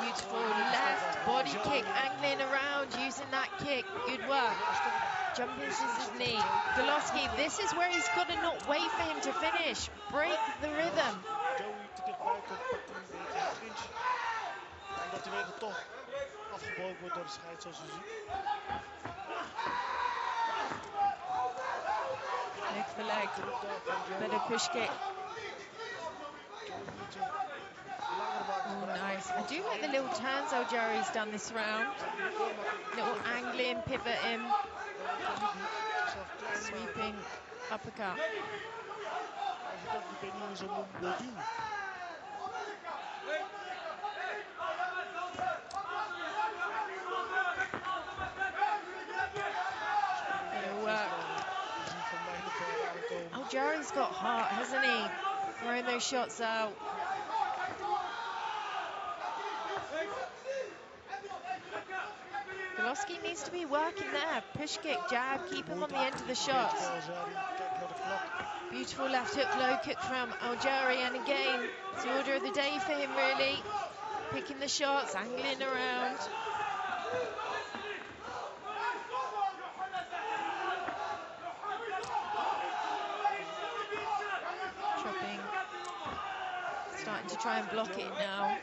Beautiful left body kick, angling around, using that kick. Good work. Jumping his knee. Golowski, this is where he's got to not wait for him to finish. Break the rhythm. Leg for leg. Better push kick. Oh, nice. I do like the little turns Aljari's done this round. Little angling, pivoting, sweeping uppercut. Better work. Aljari's got heart, hasn't he? Throwing those shots out. Golowski needs to be working there. Push kick, jab, keep him on the end of the shots. Beautiful left hook, low kick from Aljari, and again, it's the order of the day for him really. Picking the shots, angling around. Chopping. Starting to try and block it now.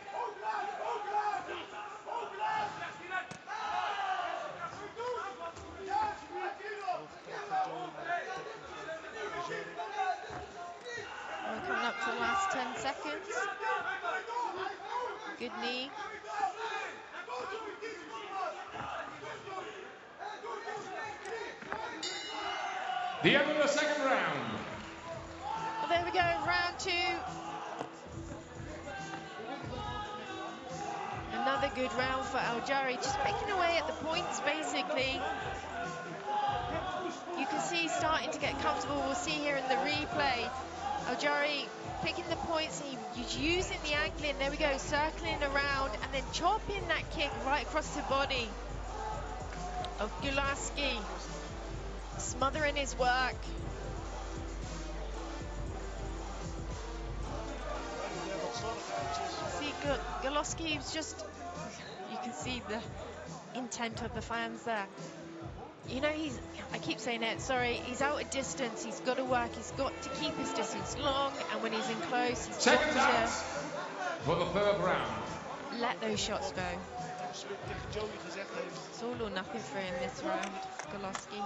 We're coming up to the last 10 seconds. Good knee. The end of the second round. Well, there we go, round 2. Another good round for Al-Jari, just picking away at the points, basically. You can see he's starting to get comfortable. We'll see here in the replay. Al-Jari picking the points, and he's using the angling. There we go, circling around and then chopping that kick right across the body of Gulaski, smothering his work. See, Gulaski was just, you can see the intent of the fans there. You know, I keep saying it, sorry, he's out of distance, he's got to work, he's got to keep his distance long, and when he's in close, he's got to for the third round. Let those shots go. It's all or nothing for him this round, Gulaski.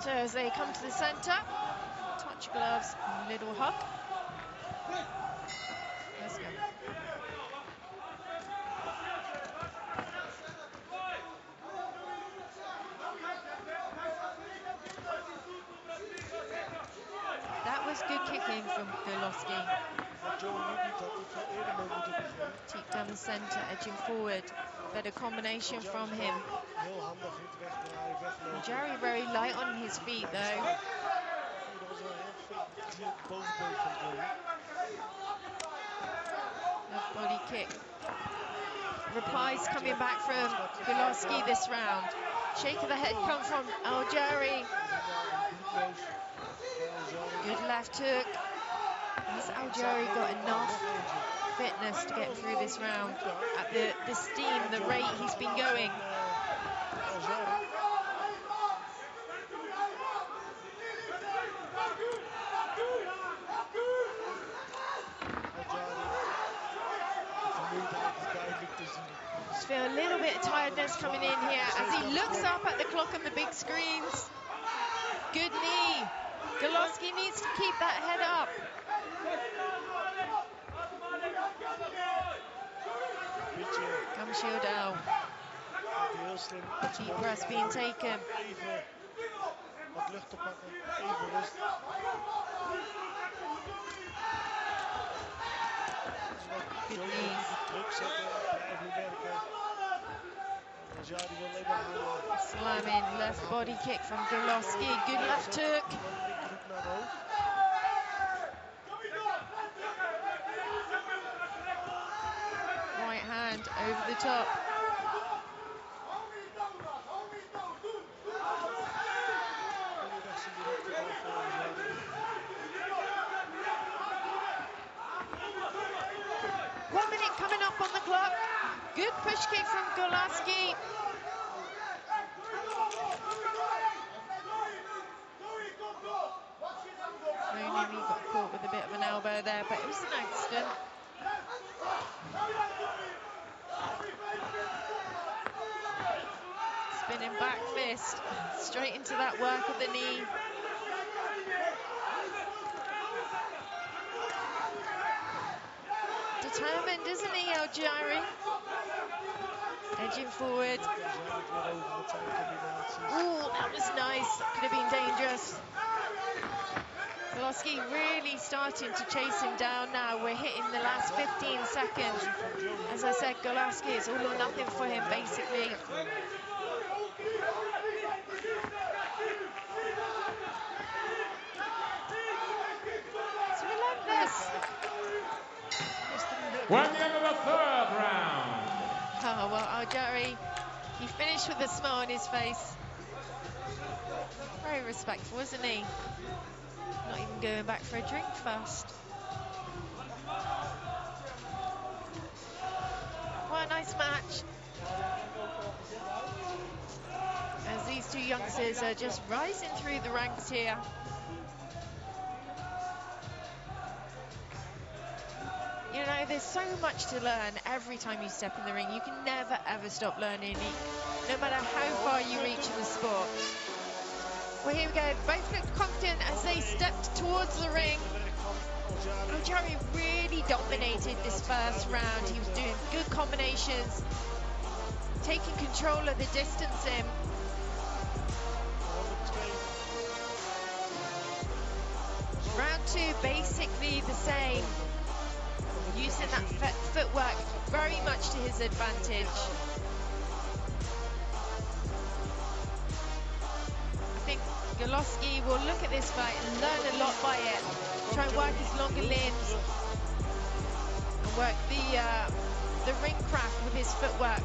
So as they come to the center, touch gloves, little hug. Let's go. That was good kicking from Gulaski. Deep down the center, edging forward. Better combination from him. Jerry very light on his feet though. Left body kick. Replies coming back from Gulaski this round. Shake of the head come from Al-Jari. Good left hook. Has Al-Jari got enough fitness to get through this round at the steam, the rate he's been going? Just feel a little bit of tiredness coming in here as he looks up at the clock on the big screens. Good knee. Gulaski needs to keep that head up. Come shield out. Deep breaths being taken. Good knees. Slamming left body kick from Gulaski. Good left hook. Right hand over the top. Coming up on the clock. Good push kick from Gulaski. He got caught with a bit of an elbow there, but it was an accident. Spinning back fist, straight into that work of the knee. Determined, isn't he, Al-Jari? Edging forward. Ooh, that was nice. That could have been dangerous. Gulaski really starting to chase him down now. We're hitting the last 15 seconds. As I said, Gulaski, it's all or nothing for him, basically. It's relentless. We're at the end of the third round. Oh, well, Al-Jari, he finished with a smile on his face. Very respectful, isn't he? Not even going back for a drink first. What a nice match. As these two youngsters are just rising through the ranks here. You know, know, there's so much to learn every time you step in the ring. You can never ever stop learning, no matter how far you reach in the sport. Well, here we go. Both looked confident as they stepped towards the ring. Ojari really dominated this first round. He was doing good combinations, taking control of the distancing. Round two, basically the same. Using that footwork very much to his advantage. I think Gaethje will look at this fight and learn a lot by it. Try and work his longer limbs and work the ring craft with his footwork.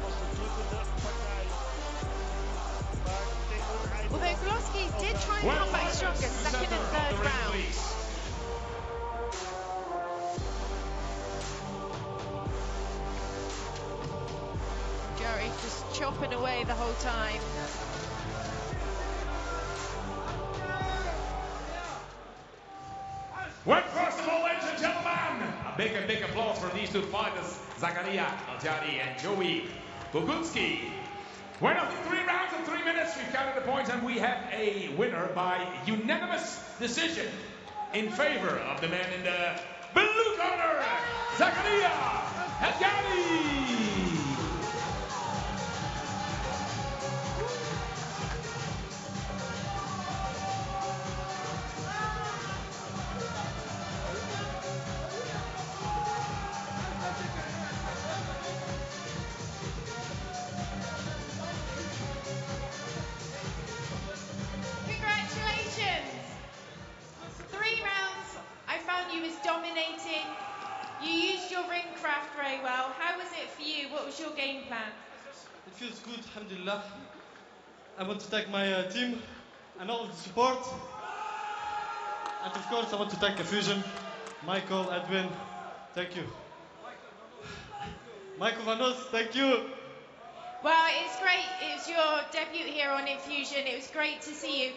Although Gaethje did try and come back stronger second and third round. Jerry just chopping away the whole time. Well, first of all, ladies and gentlemen, a big applause for these two fighters, Gaethje and Joey Bogunski. Well, after 3 rounds and 3 minutes, we've counted the points and we have a winner by unanimous decision in favor of the man in the blue corner, Gaethje. Congratulations! 3 rounds, I found you as dominating. You used your ring craft very well. How was it for you? What was your game plan? It feels good, alhamdulillah. I want to thank my team and all of the support. And of course, I want to thank Fusion, Michael, Edwin, thank you. Michael Vanos, thank you. Well, it's great. It was your debut here on Infusion. It was great to see you.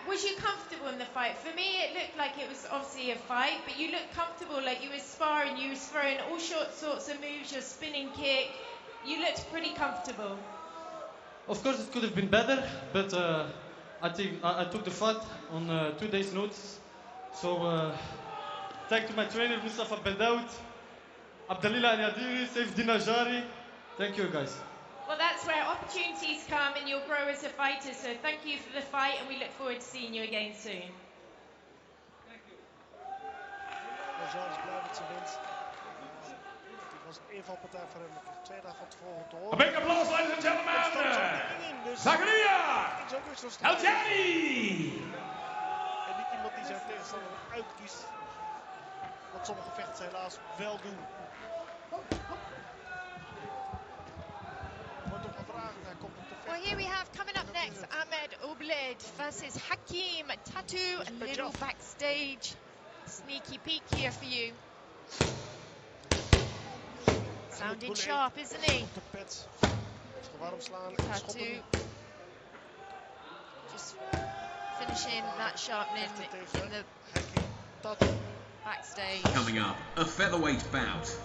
Was you comfortable in the fight? For me, it looked like it was obviously a fight, but you looked comfortable, like you were sparring, you were throwing all sorts of moves, your spinning kick. You looked pretty comfortable. Of course, it could have been better, but I think I took the fight on 2 days' notice. So, thank to my trainer, Mustafa Bedaoud, Abdalila Al-Yadiri, Saif Dinajari. Thank you, guys. Well, that's where opportunities come and you'll grow as a fighter. So thank you for the fight and we look forward to seeing you again soon. Thank you. Jean is blij met zijn winst. Het was een invalpartij voor hem. Ik heb 2 dagen van tevoren te horen. A big applause, ladies and gentlemen. Gaethje. En niet iemand die zijn tegenstander uitkiest. Wat sommige vechters helaas wel doen. Well, here we have coming up next Ahmed Obled versus Hakeem Tattoo. A little backstage sneaky peek here for you. Sounding sharp, isn't he? Tattoo. Just finishing that sharpening in the backstage. Coming up, a featherweight bout.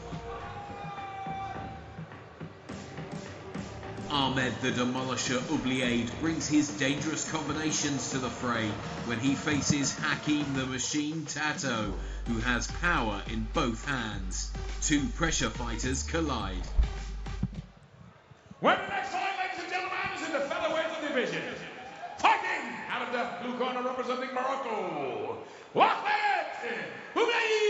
Ahmed the Demolisher Oubliade brings his dangerous combinations to the fray when he faces Hakeem the Machine Tattoo, who has power in both hands. 2 pressure fighters collide. Well, the next fight, ladies and gentlemen, is in the featherweight division. Fighting out of the blue corner representing Morocco, Ahmed Oubliade.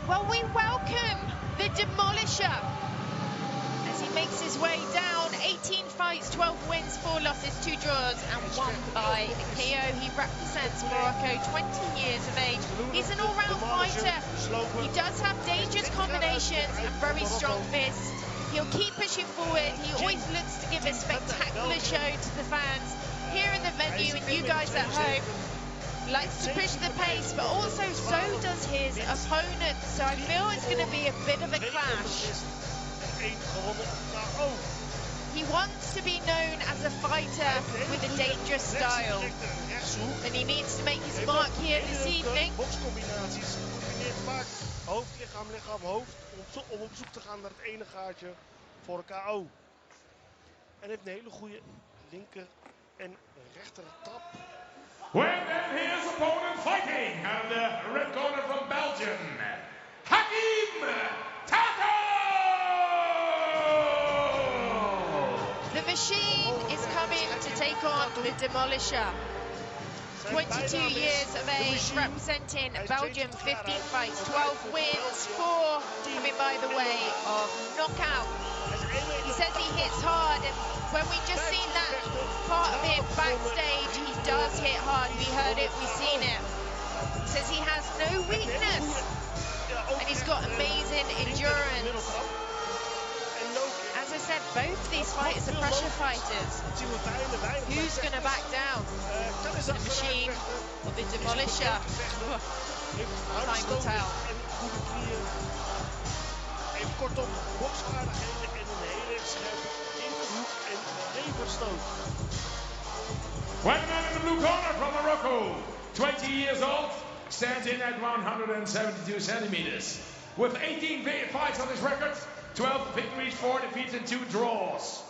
Well, we welcome the Demolisher as he makes his way down. 18 fights, 12 wins, 4 losses, 2 draws, and 1 by KO. He represents Morocco, 20 years of age. He's an all-round fighter. He does have dangerous combinations and very strong fists. He'll keep pushing forward. He always looks to give a spectacular show to the fans here in the venue and you guys at home. Likes to push the pace, but also so does his opponent. So I feel it's going to be a bit of a clash. He wants to be known as a fighter with a dangerous style. And he needs to make his mark here this evening. Boxcombinaties combineert vaak hoofd, lichaam, lichaam, hoofd om op zoek te gaan naar het ene gaatje voor een KO. En heeft een hele goede linker en rechter trap. Well, then his opponent fighting out of the red corner from Belgium, Hakim Tato! The machine is coming to take on the Demolisher. 22 years of age, representing Belgium, 15 fights, 12 wins, 4 coming by the way of knockout. He says he hits hard, and when we just seen that part of him backstage, he does hit hard. We heard it, we've seen it. He says he has no weakness, and he's got amazing endurance. As I said, both of these fighters are pressure fighters. Who's going to back down? The machine or the Demolisher? Time will tell. Heeft kortom boksvaardigheden en een hele scherpe linkerhoek en leverstoot. One man in the blue corner from Morocco, 20 years old, stands in at 172 centimeters. With 18 fights on his record, 12 victories, 4 defeats and 2 draws.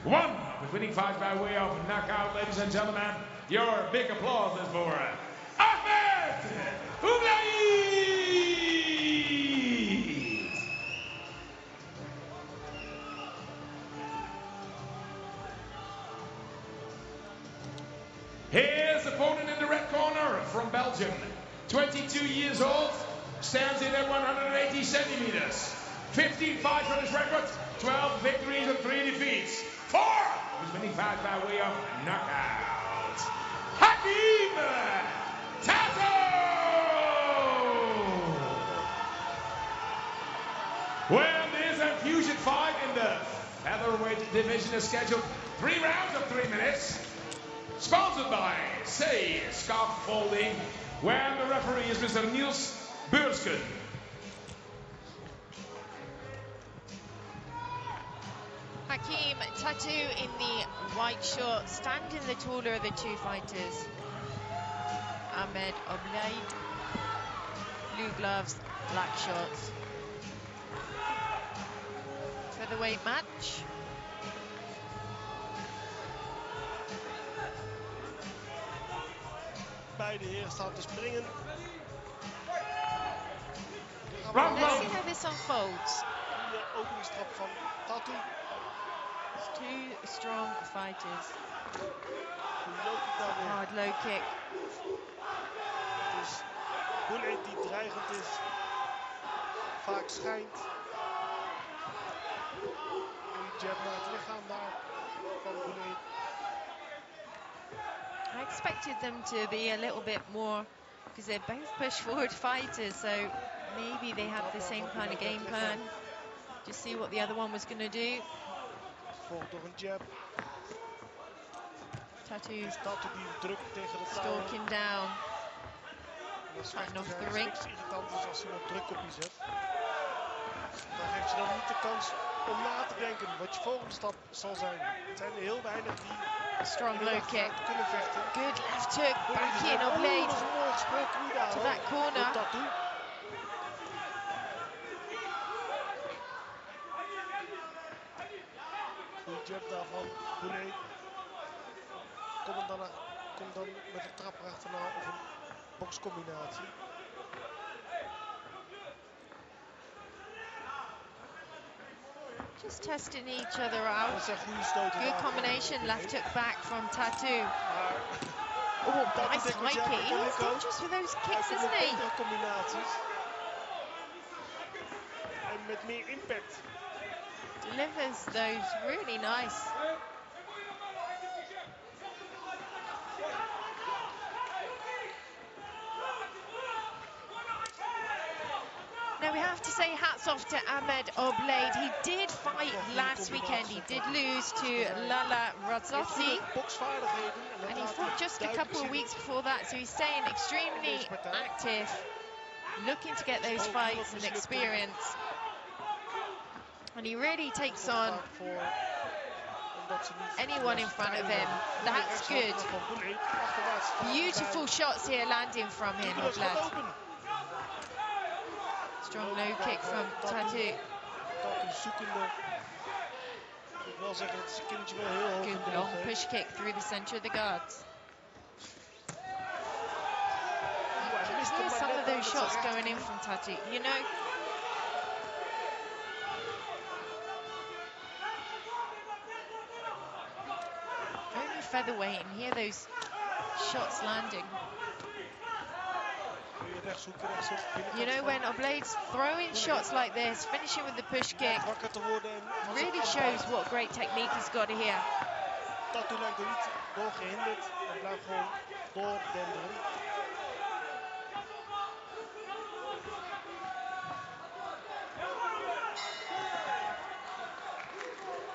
One of his winning fights by way of knockout, ladies and gentlemen. Your big applause is for Ahmed Oublaïd! His opponent in the red corner from Belgium, 22 years old, stands in at 180 centimeters. 15 fights on his record, 12 victories and 3 defeats. 4 of his winning fights by way of knockout. Hakim Tato! Well, this infusion fight in the featherweight division is scheduled 3 rounds of 3 minutes. Sponsored by Say Scaffolding, where the referee is Mr. Niels Beursken. Hakim Tato in the white shorts, standing the taller of the 2 fighters. Ahmed Oublaïd, blue gloves, black shorts. Featherweight match. Beide heren staan te springen. Let's see how this unfolds. De openingstrap van Tato. It's 2 strong fighters. Hard low kick. Het is Pimblett die dreigend is. Vaak schijnt. Een jab naar het lichaam daar van Pimblett. I expected them to be a little bit more, because they're both push forward fighters, so maybe they had the same kind of game plan. Just see what the other one was going to do. Volgt door een jab. Tato Tato die druk tegen de touw. stalking down. Fighting off the ring. Niks irritant is als iemand druk op je zet. Dan geeft je dan niet de kans om na te denken wat je volgende stap zal zijn. Het zijn er heel weinig die Strong low kick. kunnen vechten. Good left hook. Back in Oublaïd to that corner. Tato. Goeie jab daarvan. Pimblett. Kom dan met een trap achterna of een boxcombinatie. Just testing each other out. Dat zijn goede stoten. Good combination. Left hook back from Tato. Oh, nice high kick. He's dangerous with those kicks, isn't he? Combinaties. En met meer impact. Delivers those really nice. Now we have to say hats off to Ahmed Oublaïd. He did fight last weekend. He did lose to Lala Razossi. And he fought just a couple of weeks before that, so he's staying extremely active, looking to get those fights and experience. And he really takes on anyone in front of him. That's good. Beautiful shots here landing from him, Pimblett. Strong low kick from Tattoo. Good long push kick through the centre of the guards. You can hear some of those shots going in from Tattoo, you know. Only featherweight and hear those shots landing. You know, when Oblade's throwing shots like this, finishing with the push kick, really shows what great technique he's got here. Tattoo lijkt er niet door gehinderd en blijft gewoon doordenderen.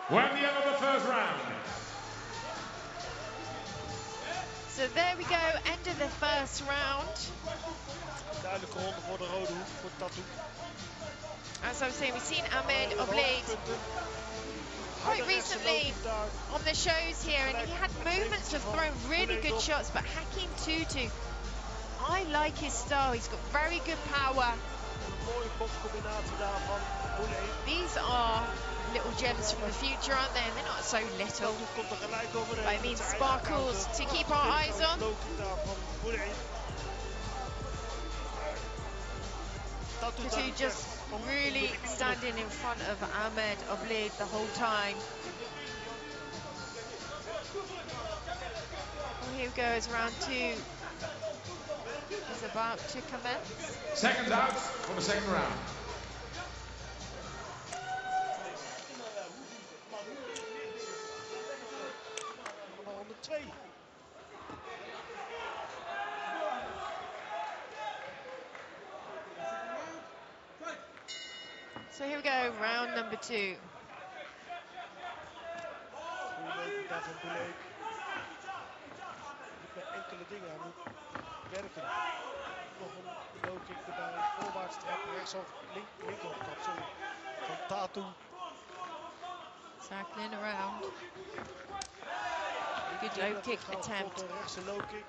We're at the end of the first round. So there we go, end of the first round. Duidelijke ronde voor de rode hoek, voor Tattoo. As I was saying, we've seen Ahmed Oblade quite recently on the shows here, and he had moments of throwing really good shots, but Hakeem Tutu, I like his style. He's got very good power. These are little gems from the future, aren't they? And they're not so little. But I mean, sparkles to keep our eyes on. Tattoo just really standing in front of Ahmed Oblade the whole time. Well, here goes round two. Is about to commence. Seconds out for the second round. So here we go, round number two. Enkele dingen aan moet werken. Nog een low kick erbij, voorwaarts trappen, rechtshoofd, linkerhoofd trap, sorry. Van Tattoo. Circling around. Good low kick attempt. Rechtse low kick.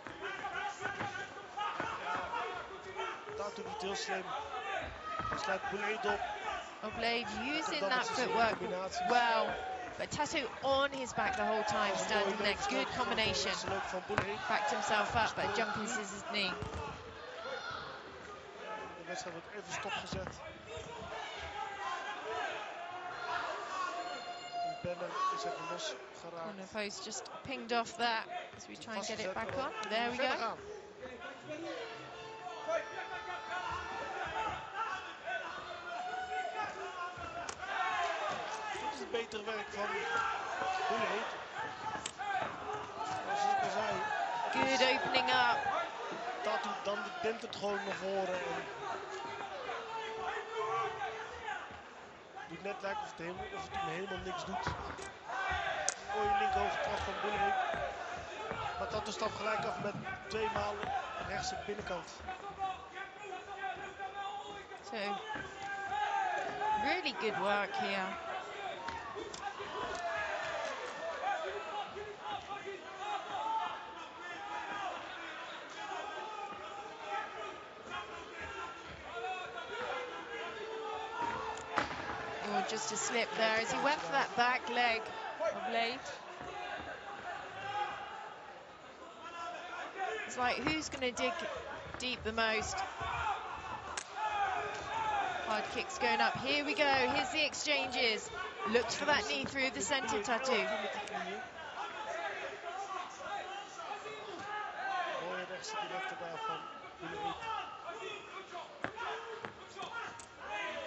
Tattoo niet heel slim. Sluit Blade op. Oblade using that footwork well, but Tattoo on his back the whole time, standing next. Good combination. Backed himself up, but jumping scissors knee. De wedstrijd wordt even stopgezet. Banner is even los geraakt. Corner post just pinged off that as we try and get it back on. There we go. Dit is het betere werk van Pimblett. Zoals ik al zei. Good opening up. Tattoo, dan bent het gewoon naar voren. En doet net lijken of het hem helemaal niks doet. Mooie linkerhoofd trap van Pimblett. Maar Tattoo stapt gelijk af met 2 maal rechtse binnenkant. So, really good work here. Oh, just a slip there as he went for that back leg of Blade. It's like, who's going to dig deep the most? Hard kicks going up. Here we go. Here's the exchanges. Looks for that knee through the centre, Tattoo. Mooie rechtse directe daarvan.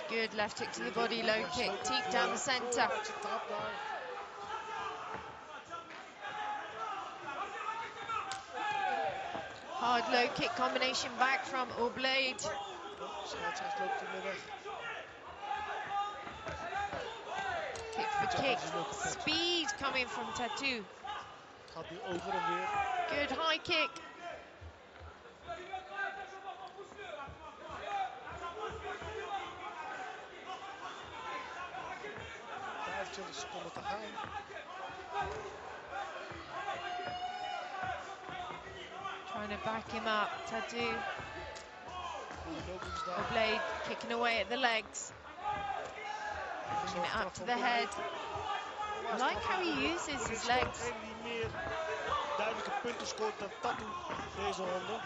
Good left hook to the body, low kick, deep down the centre. Hard low kick combination back from Oblade. Scheidsrechter loopt in de weg. Kick for kick. Speed coming from Tattoo. Gaat nu over en weer. Good high kick. 25 seconden te gaan. Trying to back him up. Tattoo. Blade kicking away at the legs. Bringing it up to the head. I like how he uses his legs. Die meer duidelijke punten scoort dan Tattoo deze ronde.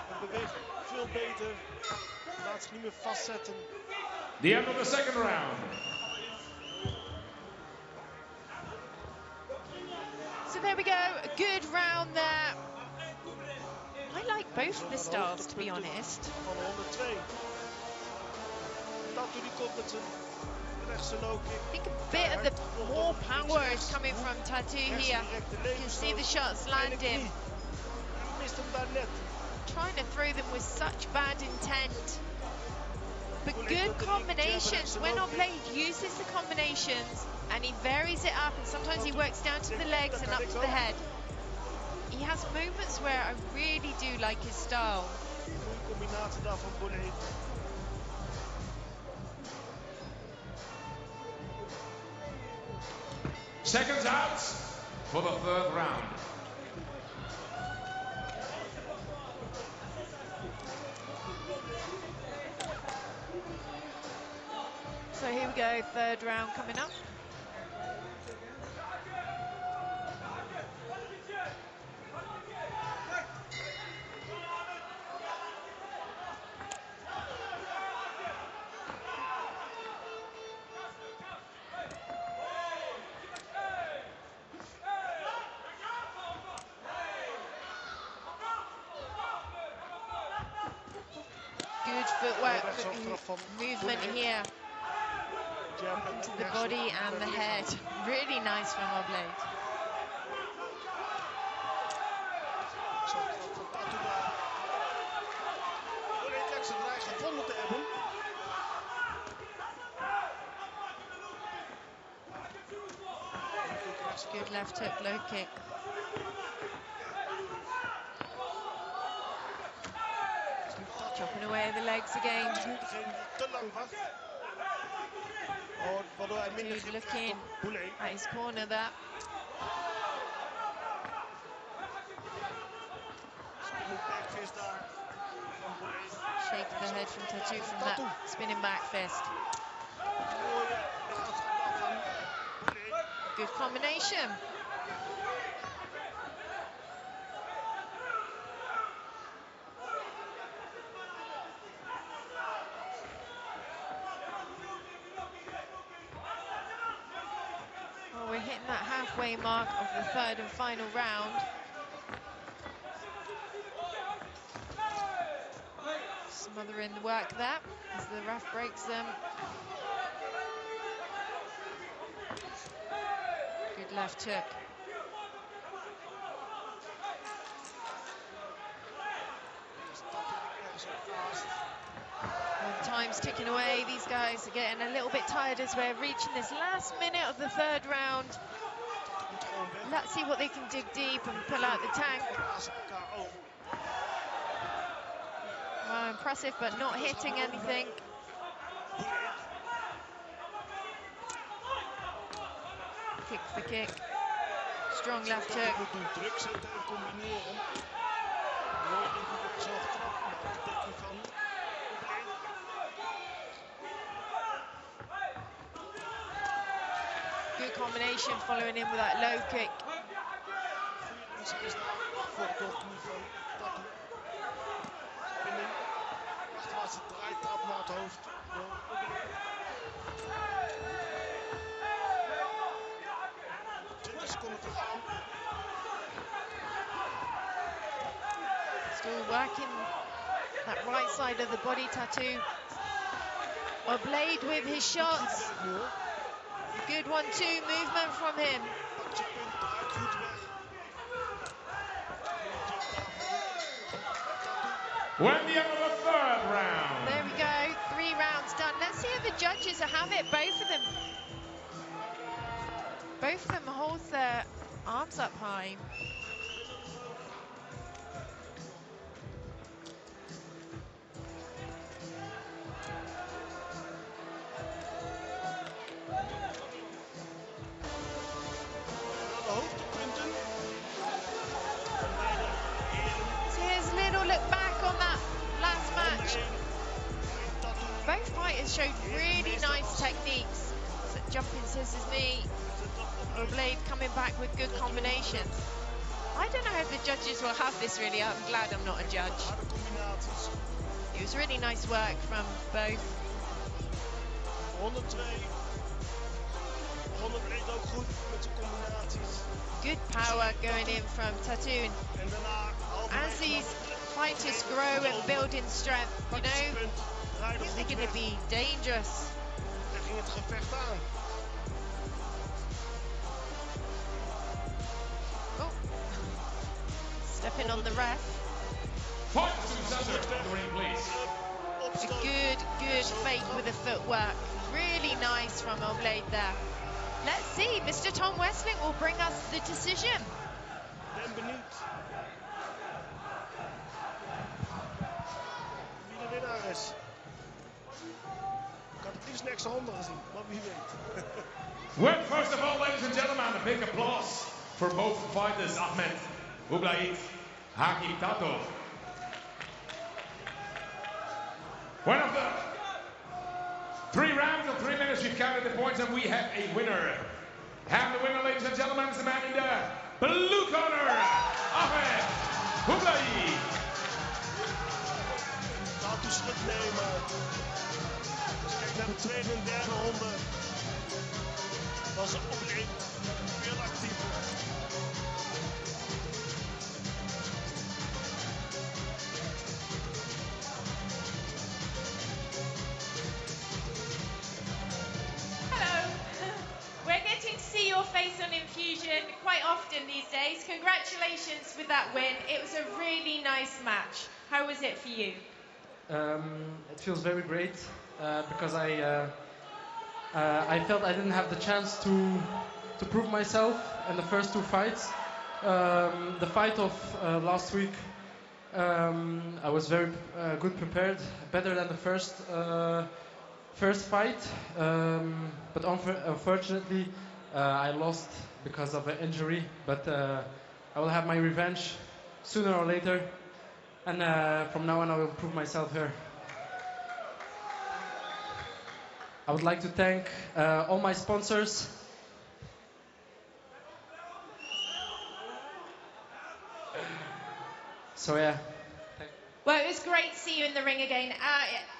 Hij beweegt veel beter. Laat zich niet meer vastzetten. The end of the second round. So there we go, a good round there. I like both of the styles, to be honest. Van ronde 2. Tattoo die komt met zijn rechtse low kick. I think a bit of the more power is coming from Tattoo here. You can see the shots landing. Mist hem daar net. Trying to throw them with such bad intent. But good combinations. When Blade uses the combinations and he varies it up, and sometimes he works down to the legs and up to the head. He has moments where I really do like his style. Goede combinatie daar van Blade. Seconds out for the third round. So here we go, third round coming up. Good footwork, movement here. Into the body and the head. Really nice from Blade. Good left hook, low kick. Chopping away the legs again. Dude looking at his corner there. Shake the head from Tattoo from that spinning back fist. Good combination. Well, we're hitting that halfway mark of the third and final round. Smothering the work there as the ref breaks them. Good left hook. Well, time's ticking away. These guys are getting a little bit tired as we're reaching this last minute of the third round. Let's see what they can dig deep and pull out the tank. Well, impressive, but not hitting anything. Kicks the kick. Strong left hook. Good combination, following in with that low kick. Still working that right side of the body, Tattoo. Blade with his shots. Good 1-2 movement from him. We're at the end of the third round. There we go, 3 rounds done. Let's see how the judges have it. Both of them hold their arms up high. showed really nice techniques. So jumping scissors knee, Blade coming back with good combinations. I don't know if the judges will have this really. I'm glad I'm not a judge. It was really nice work from both. 102. Blade ook goed met zijn combinaties. Good power going in from Tatoon. En daarna As these fighters grow and build in strength, you know, they're going to be dangerous. Daar ging het gevecht aan. Oh, stepping on the ref. Point to center of the ring, please. A good fake with the footwork. Really nice from Oblade there. Let's see, Mr. Tom Westling will bring us the decision. Ben benieuwd. Wie de winnaar is. Ik had het liefst een extra handen gezien, maar wie weet. Well, first of all, ladies and gentlemen, a big applause for both fighters, Ahmed Ublaid, Hakim Tato. One of the 3 rounds of 3 minutes, we've counted the points and we have a winner. And the winner, ladies and gentlemen, is the man in the blue corner, Ahmed Ublaid. Tato schut nemen. Als je kijkt naar de tweede en derde ronde, was Oblade veel actiever. See your face on Infusion quite often these days. Congratulations with that win. It was a really nice match. How was it for you? It feels very great because I felt I didn't have the chance to prove myself in the first 2 fights. The fight of last week, I was very good prepared, better than the first fight, but unfortunately I lost because of an injury, but I will have my revenge sooner or later, and from now on I will prove myself here. I would like to thank all my sponsors. So yeah. Well, it was great to see you in the ring again.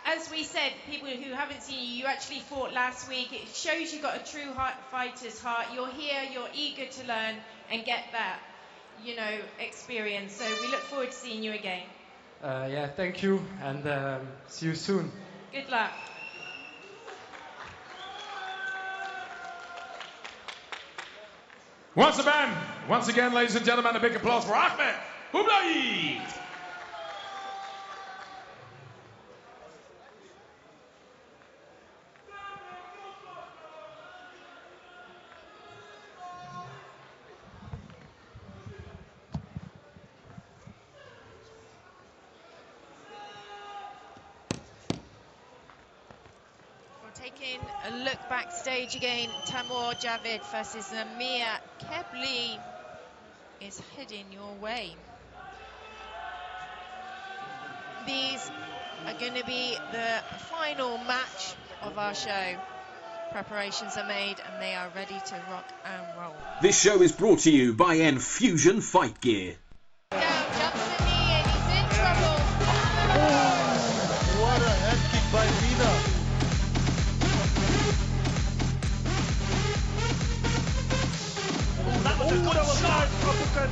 As we said, people who haven't seen you, you actually fought last week. It shows you've got a true fighter's heart. You're here, you're eager to learn and get that, you know, experience. So we look forward to seeing you again. Yeah, thank you, and see you soon. Good luck. Once again, ladies and gentlemen, a big applause for Ahmed Ublaid. Taking a look backstage again, Tamor Javid versus Amir Kebli is heading your way. These are going to be the final match of our show. Preparations are made and they are ready to rock and roll. This show is brought to you by Infusion Fight Gear. Down, jumps the knee and he's in trouble. Oh, what a head kick by Mina. Dat was hard, uppercut.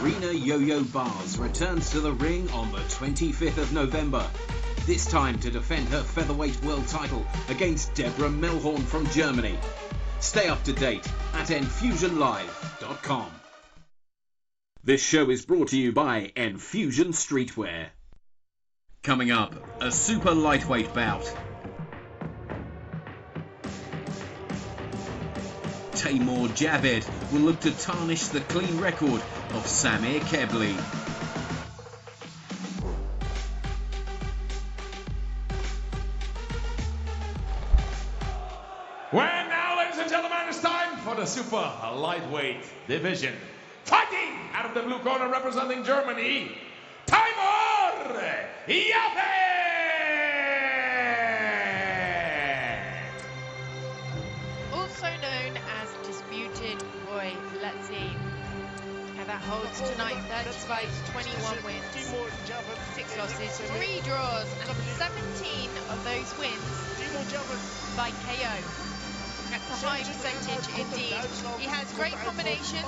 Arena Yo-Yo Bars returns to the ring on the 25th of November. This time to defend her featherweight world title against Deborah Melhorn from Germany. Stay up to date at enfusionlive.com. This show is brought to you by Enfusion Streetwear. Coming up, a super lightweight bout. Taimur Javid will look to tarnish the clean record of Samir Kebli. Well, now, ladies and gentlemen, it's time for the super lightweight division. Fighting out of the blue corner, representing Germany, Taimur Javid. Also known as Disputed Boy. Let's see how that holds tonight. 30 fights, 21 wins, 6 losses, 3 draws, and 17 of those wins by KO. That's a high percentage indeed. He has great combinations.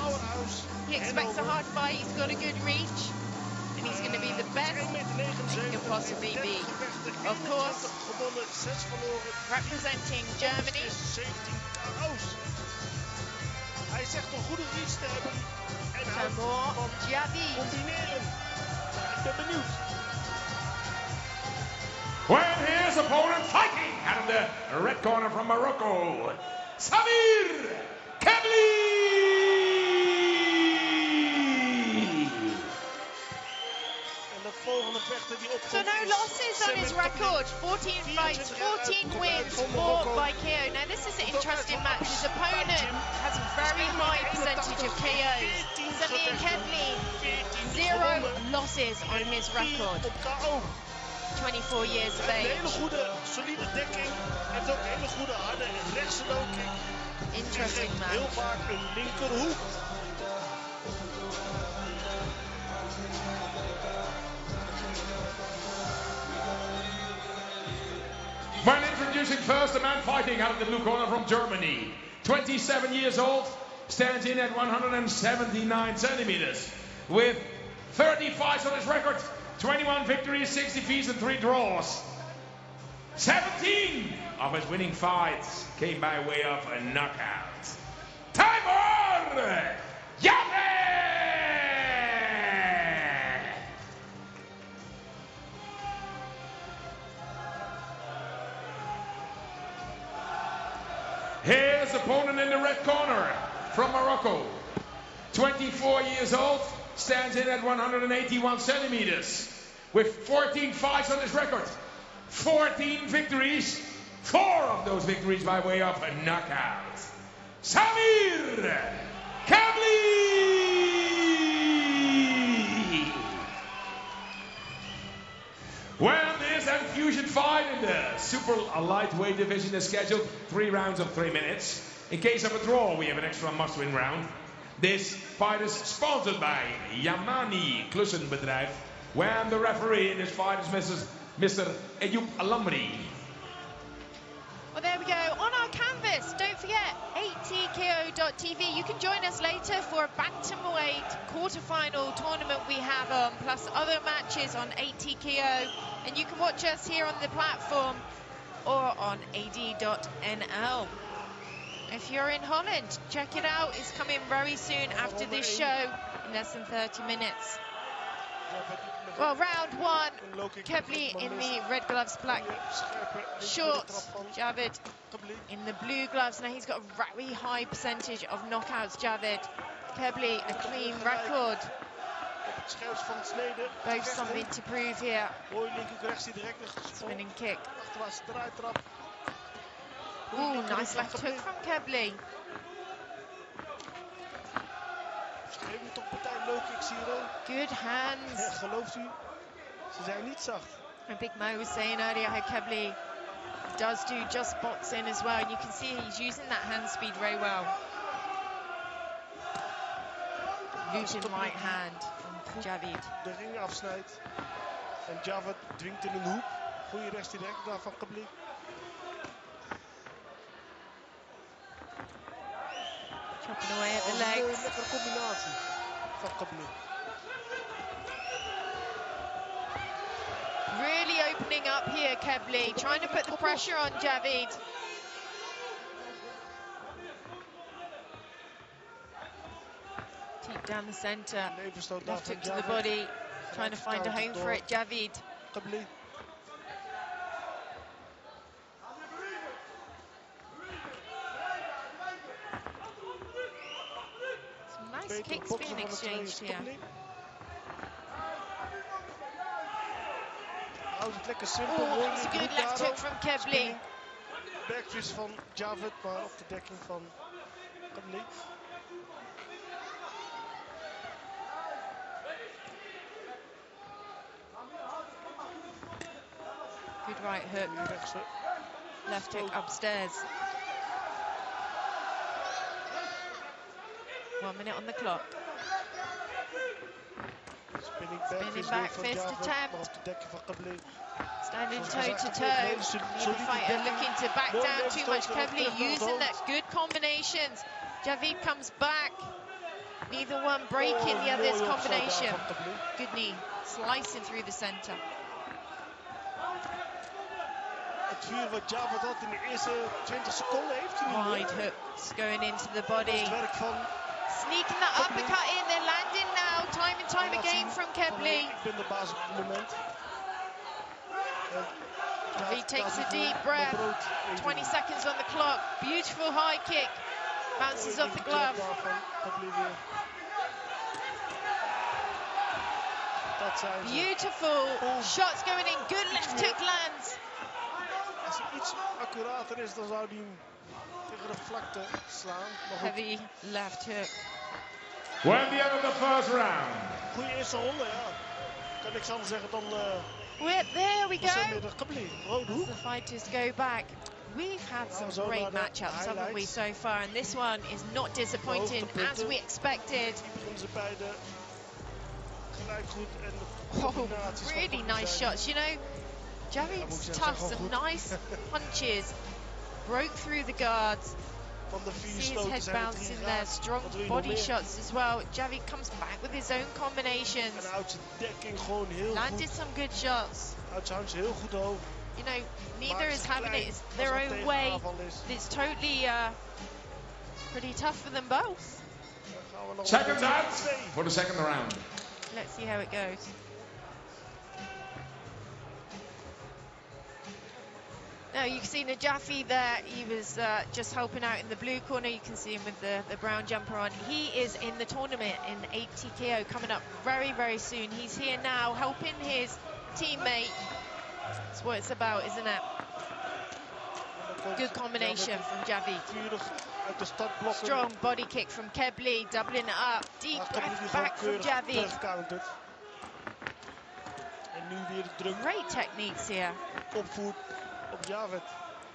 He expects a hard fight. He's got a good reach. And he's going to be the best he can possibly be. Of course, representing Germany. Hij zegt een goede reach te hebben. En Taimur Javid. combineren. Ik ben benieuwd. Well, his opponent fighting out of the red corner from Morocco, Samir Kebli. En de volgende vechter die opkomt. So no losses on his record. 14 fights, 14 wins, 4 by KO. Now this is an interesting match. His opponent has a very high percentage of KOs. Samir Kebli, 0 losses on his record. 24 years of Een age. hele goede, solide dekking. En ook een hele goede harde rechtse low kick. Interesting Heel match. vaak een linkerhoek. When introducing first the man fighting out of the blue corner from Germany, 27 years old, stands in at 179 centimeters, with 30 fights on his record, 21 victories, 6 defeats, and 3 draws. 17 of his winning fights came by way of a knockout. Taimur Javid! His opponent in the red corner from Morocco, 24 years old, stands in at 181 centimeters, with 14 fights on his record, 14 victories, 4 of those victories by way of a knockout. Samir Kebli! Well, this and fusion fight in the super lightweight division is scheduled 3 rounds of 3 minutes. In case of a draw, we have an extra must-win round. This fight is sponsored by Yamani Klussenbedrijf, when the referee in this fight is Mr. Ayoub Alambri. Well, there we go. On our canvas, don't forget, 8tko.tv. You can join us later for a bantamweight quarterfinal tournament we have on, plus other matches on 8tko. And you can watch us here on the platform or on ad.nl. If you're in Holland, check it out. It's coming very soon after this show, in less than 30 minutes. Well, round 1, Kebli in the red gloves, black shorts, Javid in the blue gloves. Now he's got a very high percentage of knockouts, Javid. Kebli, a clean record. Both something to prove here. Spinning kick. Ooh, nice left hook from Kebli. Good hands. Gelooft u? Ze zijn niet zacht. And Big Mo was saying earlier how Kebli does do just boxing as well, and you can see he's using that hand speed very well. Looping right hand from Javid. De ring afsnijdt. En Javid dwingt in een hoek. Goeie rechts direct daar van Kebli. Chopping away at the legs. Lekkere combinatie van Kebli. Really opening up here, Kebli, trying to put the pressure on Javid. Deep down the centre, left hook to the body, trying to find a home for it, Javid. Kebli. betere kicks bokser being van de twee is exchanged here. Pimblett. Houdt het lekker simpel, Oh, mooi it's a in de good hoek left daar hook ook. from Gaethje. Spinning. Backfist van Javid, maar op de dekking van Pimblett. Good right hook. Goeie rechtse. Left hook upstairs. 1 minute on the clock. Spinning Spinning backfist back van fist Javid, attempt. maar op de dekking van Pimblett. Standing Zoals toe to gezegd, toe. hele Neither solide fighter dekking. looking to back Mooi down too much. neerstoten en Pimblett terug naar het using hoofd. that good combinations. Javid comes back. Neither one breaking the mooie other's opstoot combination. daar van Pimblett. Good knee. Slicing through the center. Het vuur wat Javid had in de eerste 20 seconden heeft hij niet meer. Wide hooks going into the Dat body. is het werk van Sneaking that uppercut in. They're landing now. Time and time laat again zien from van, Pimblett. ik ben de baas op het moment. He takes a deep breath. 20 seconds on the clock. Beautiful high kick. Bounces off the glove. Dat zijn ze. Beautiful shots going in. Good left hook lands. Als hij iets accurater is, dan zou hij hem tegen de vlakte slaan. Maar goed, Heavy left hook. We're at the end of the first round. goede eerste ronde, ja. Kan niks anders zeggen dan There we go. middag Pimblett. Rode As hoek. the fighters go back. We've had some zo great naar de matchups, haven't we, highlights. so far? And this one is not disappointing as hoogtepunten. we expected. Die beginnen ze beide gelijk goed. En de Oh, combinaties van really Pimblett nice zijn- shots. You know, Javid's moet ik tough, zeggen, some goed. nice punches. Broke through the guards. Van de 4 See his stoten head zijn er bounce 3 in there. raak. Strong Wat wil je nog body meer? shots as well. Javid comes back with his own combinations. En houdt zijn dekking gewoon heel Landed goed. some good shots. Houdt zijn hands heel goed hoog. You know, neither Maakt is ze having klein it. It's als their er een own way. tegenaanval is. It's totally pretty tough for them both. Dan gaan we nog Seconds naar out 2. for the second round. Let's see how it goes. Now you can see Najafi there, he was just helping out in the blue corner. You can see him with the brown jumper on. He is in the tournament in 8 TKO coming up very, very soon. He's here now helping his teammate. That's what it's about, isn't it? Good combination from Javid. Vurig uit de startblokken. Strong body kick from Pimblett, doubling it up. Deep Maar Pimblett breath die back gewoon from keurig Javid. terugcountert. En nu weer de druk Great techniques here. opvoert op Javid.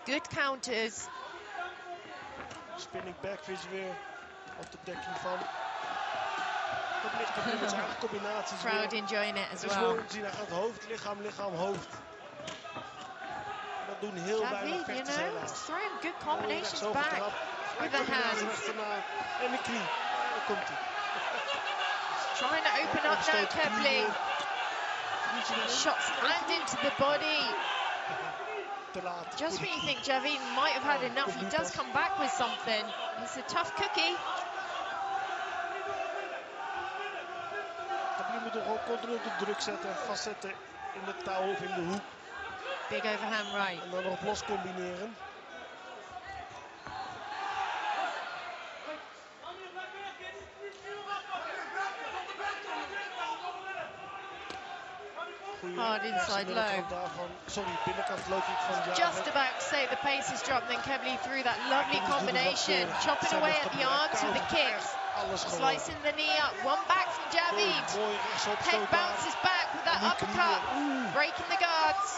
Good counters. Spinning backfist weer op de dekking van Pimblett met zijn eigen combinaties Crowd weer. enjoying it as Het is well. mooi om te zien, hij gaat hoofd, lichaam, lichaam, hoofd. En dat doen heel weinig Javid, you vechters know, helaas. he's throwing good Mooie combinations rechtsovertrap. back with the Combinatie hands. achterna en de knie. En daar komt hij. Trying to open up now, Opstoot, knie Pimblett. weer. Knietje erin. Shots land into the body. Te laat. Just when you think Javid might have had enough, he does come back with something. He's a tough cookie. Dan moet je gewoon continu op de druk zetten en vastzetten in de touw of in de hoek. Big overhand right. En dan nog los combineren. Goeie Hard inside binnenkant low. daarvan. Sorry, binnenkant low kick van Javid. Just about to say the pace has dropped, then Pimblett through that lovely combination. Chopping away at the arms with the kicks. Alles gewoon. Slicing the knee up. One back from Javid. Mooi rechtsopstoot Head daar. bounces back with that En die knieën. uppercut. Oeh. Breaking the guards.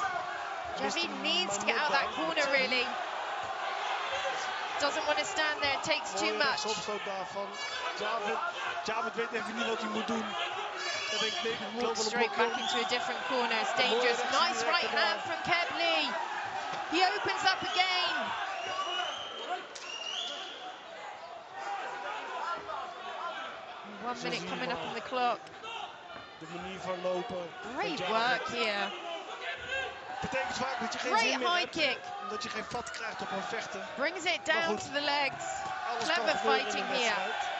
Mist Javid hem needs to maar get net out that bij. corner really. Doesn't want to stand there, it takes too Mooie much. rechtsopstoot daarvan. Javid weet even niet wat hij moet doen. Hij denkt, nee, ik loop wel Walks een straight blok back om. into a different corner. It's dangerous. Nice right hand from Pimblett. He opens up again. One minute coming up on the clock. De manier van lopen. Great van work Javid. here. Betekent vaak dat je geen Great zin meer high hebt. kick. Omdat je geen vat krijgt op een vechten. Brings it Maar down goed, to the legs. Alles kan Clever gebeuren in fighting een here. wedstrijd.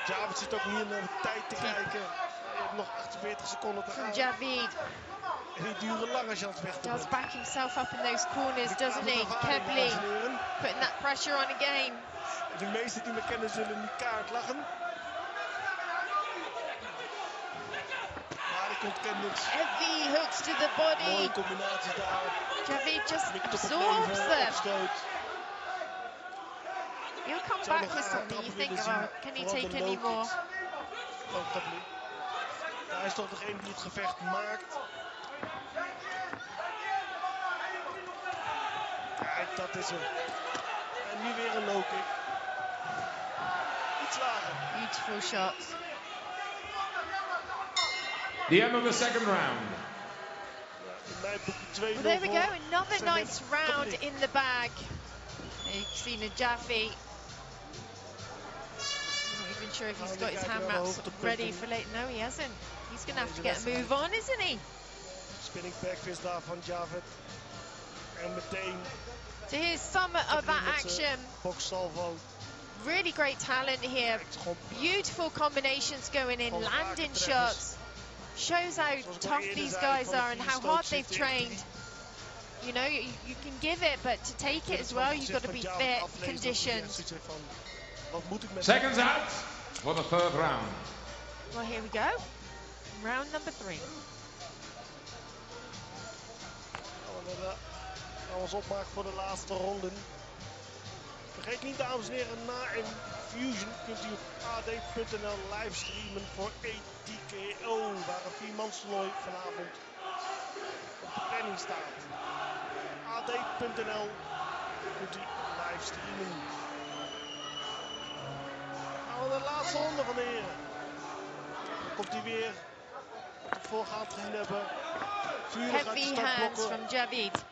Javid zit ook niet naar de tijd te kijken. Je hebt nog 48 seconden te From gaan. Javid. En die duren lang als je aan het vechten Does bent. back himself up in those corners, Die doesn't he? ervaring, dames en Pimblett heren. putting that pressure on again. De meesten die me kennen zullen niet kaart lachen. Maar ik ontken niks. Heavy hooks to the body. Mooie combinatie daar. Javid just Mikt op het absorbs leven, them. opstoot. He'll come Zou back nog with something. You aantrappen think, willen oh, zien. can he Vooral take de any low more? kicks van Paddy. Hij is toch degene die het gevecht maakt. Kijk, dat is hem. En nu weer een low kick. Iets lager. Beautiful shots. The end of the second round. In mijn boek 2-0 Well, there we go. voor Another Cement nice round Paddy. in the bag. You've seen a Jaffe. Not even sure if he's got his hand wraps ready for late. No, he hasn't. He's going to have to get a move on, isn't he? Spinning backfist daar van Javid. En meteen So here's some of that action. box salvo. Really great talent here. Beautiful combinations going in, landing shots. Shows how tough these guys are and how hard they've trained. You know, you can give it, but to take it as well, you've got to be fit, conditioned. Seconds out for the third round. Well, here we go. Round number 3. Nou, ons opmaak voor de laatste ronde. Vergeet niet, dames en heren, na Infusion kunt u op ad.nl livestreamen voor 8TKO, waar een 4-manstoernooi vanavond op de planning staat. ad.nl kunt u livestreamen. Nou, de laatste ronde van de heren. Dan komt hij weer, wat we voorgaand gezien hebben. Vurig uit de Heavy hands startblokken. from Javid.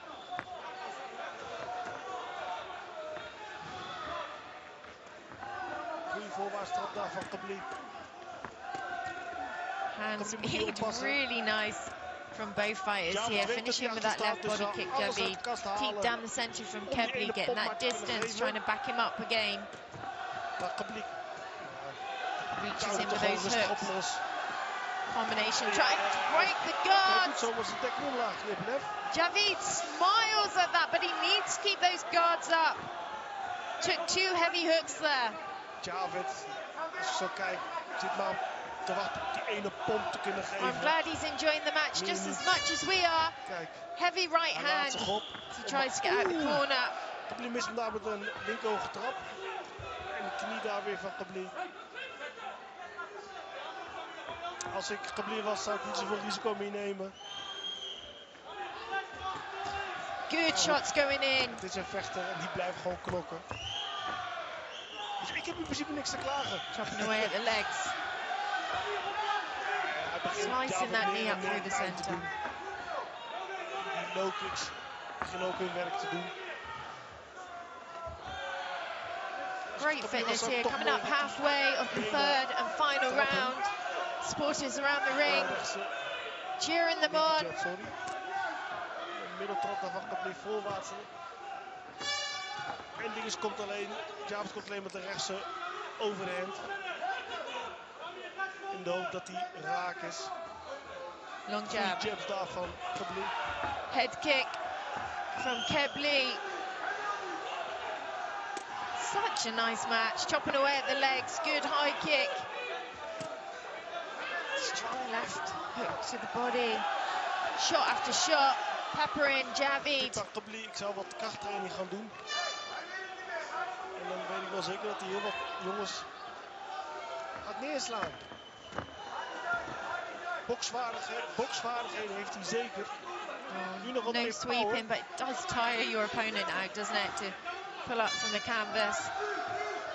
Goeie voorwaartstrap daar van Pimblett. Hand speed really nice from both fighters here. Finishing with that left body kick, Javid. Deep down the centre from Pimblett, getting that distance, trying to back him up again. Maar Pimblett Reaches kan in toch with gewoon those rustig hooks. oplos. Combination, trying to break the Kijk, guards. goed zo was de tackle omlaag knippen, hè. Javid smiles at that, but he needs to keep those guards up. Took 2 heavy hooks there. Javid, als je zo kijkt, zit maar te wachten op die ene pomp te kunnen geven. I'm glad he's enjoying the match just as much as we are. Kijk, Heavy right hij laat hand zich op. as he tries to get out the corner. Pimblett mist hem daar met een linkerhoge trap. En de knie daar weer van Pimblett. Als ik Pimblett was, zou ik niet zoveel risico meenemen. Good shots going in. Het is een vechter en die blijft gewoon knokken. Dus ik heb in principe niks te klagen. Chopping away at the legs. Hij begint Slicing Javid that meer knee en up meer through the pijn te center. doen. Die low kicks beginnen ook hun werk te doen. Great fitness here, coming up halfway of the third and final round. Supporters around the ring, cheering them on. Sorry. Een middeltrap daarvan Pimblett voorwaarts. En Dinges komt alleen, Javid komt alleen met de rechtse overhand. In de hoop dat hij raak is. Long Goeie jab. jabs daar van Pimblett. Head kick from Pimblett. Such a nice match, chopping away at the legs, good high kick. Strong left hook to the body. Shot after shot, peppering Javid. Pimblett, ik zou wat krachttraining gaan doen. En dan weet ik wel zeker dat hij heel wat jongens gaat neerslaan. Boksvaardigheden heeft hij zeker. Nu nog wat No meer sweeping, but it does tire your opponent out, doesn't it, to pull up from the canvas.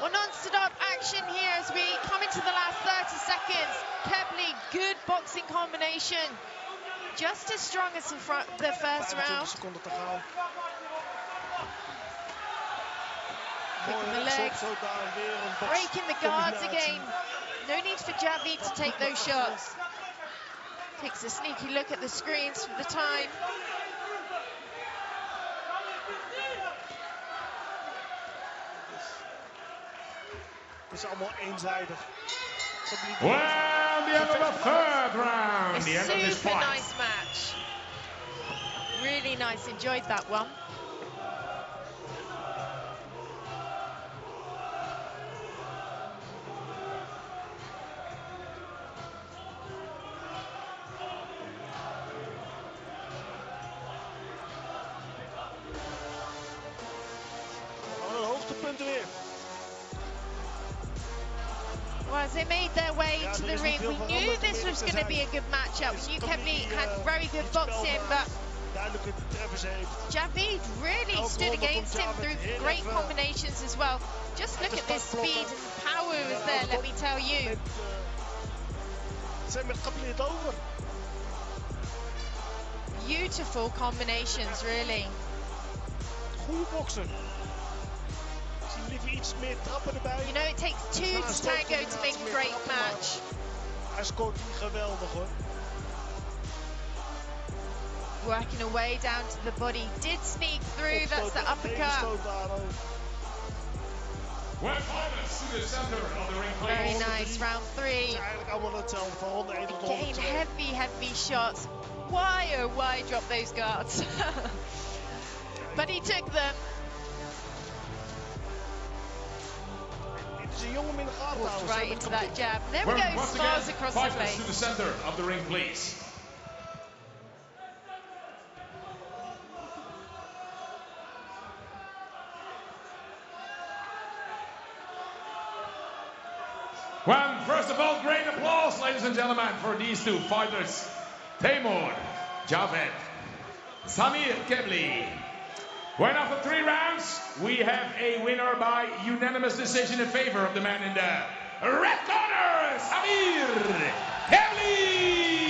Well, non-stop action here as we come into the last 30 seconds. Pimblett, good boxing combination. Just as strong as the first 25 round. seconden te gaan. Kick in the Mooi, legs. zo daar weer een box Breaking the guards combinatie. again. No need for Javid to take those shots. Takes a sneaky look at the screens for the time. Het is allemaal eenzijdig. Well, the end of the third round. A The end of this super fight. nice match. Really nice, enjoyed that one. hoogtepunten weer. Well, as they made their way Ja, to er the is ring, niet we veel knew veranderd this om was eerlijk going te to be a zijn. good matchup. Is You toch Kemley niet, had very good het spel boxing, waar but duidelijke treffers heeft. Javid really Elke stood ronde against komt him Javid through heel great even combinations as well. Just uit look de at this speed startblokken. and power En was dan there, elke let me tell you. neemt, zijn met Kapli het over. Beautiful combinations, really. Goede bokser. Ik zie liever iets meer trappen erbij. You know, it takes two to tango to make a great match. Hij scoort niet geweldig hoor. Working away down to the body, did sneak through, that's the uppercut. Tegenstoot daar ook. Well, fighters to the center of the ring, Very please. nice, round Het 3. is eigenlijk allemaal hetzelfde van ronde 1 tot ronde Again, 2. heavy shots. Why, oh why drop those guards? But he took them. Dit is een jongen in de gaten Walked houden. right into that jab. There we Well, go, once spars again, across the fighters face. to the center of the ring, please. Well, first of all, great applause, ladies and gentlemen, for these two fighters. Taimur Javed, Samir Kebli. When after 3 rounds, we have a winner by unanimous decision in favor of the man in the red corner, Samir Kebli.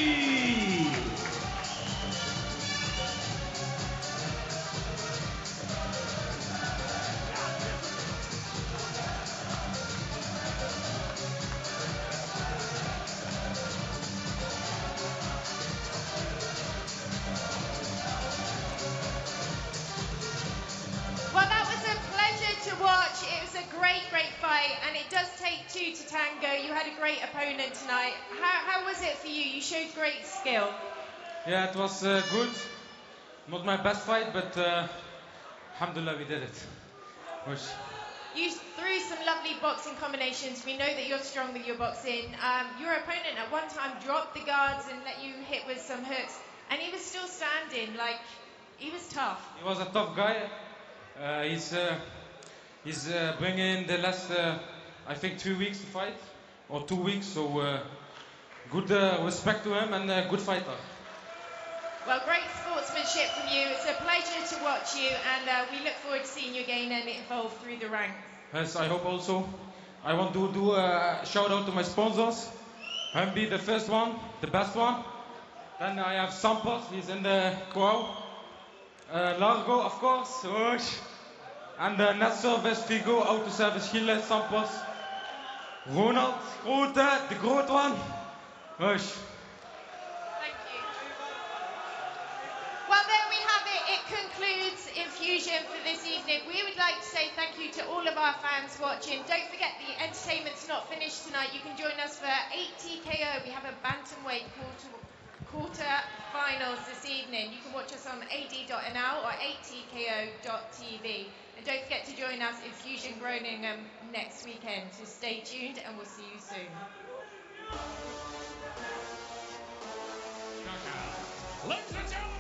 Well, that was a pleasure to watch. It was a great fight, and it does take 2 to tango. You had a great opponent tonight. How was it for you? You showed great skill. Yeah, it was good. Not my best fight, but alhamdulillah, we did it. Was- You threw some lovely boxing combinations. We know that you're strong with your boxing. Your opponent at one time dropped the guards and let you hit with some hooks, and he was still standing. Like, he was tough. He was a tough guy. He's bringing the last, I think, 3 weeks to fight, or 2 weeks. So good respect to him and a good fighter. Well, great sportsmanship from you. It's a pleasure to watch you, and we look forward to seeing you again and evolve through the ranks. Yes, I hope also. I want to do a shout out to my sponsors. Humby, the first one, the best one. Then I have Sampos, he's in the crowd. Largo, of course. Whoosh. And Net Service, Figo, Auto Service, Gilles, Sampos. Ronald, Grote, the groot one. Whoosh. Thank you. Well, there we have it. It concludes Infusion for this evening. We would like to say thank you to all of our fans watching. Don't forget the entertainment's not finished tonight. You can join us for 8 TKO. We have a bantamweight quarter finals this evening. You can watch us on ad.nl or 8tko.tv. And don't forget to join us in Fusion Groningen next weekend. So stay tuned and we'll see you soon. Ladies and gentlemen.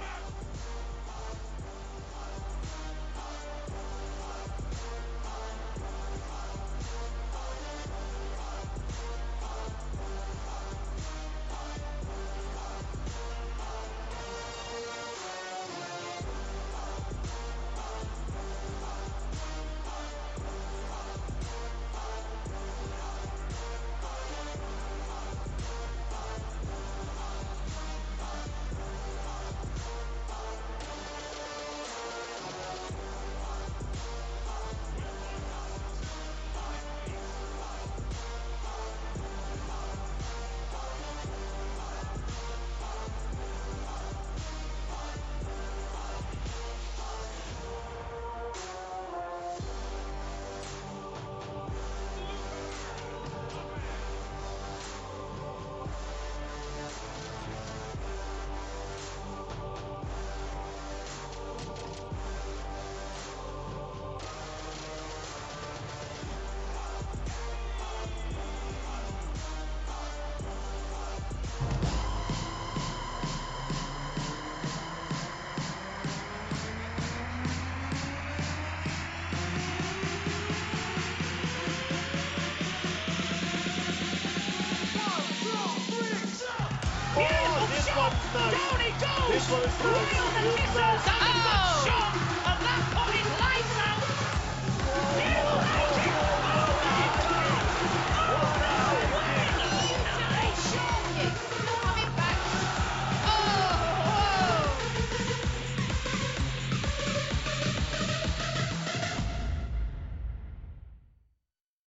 nice. Down he goes. This one is nice. Wild and This is misses. nice. That is a shot. And that put his lights out.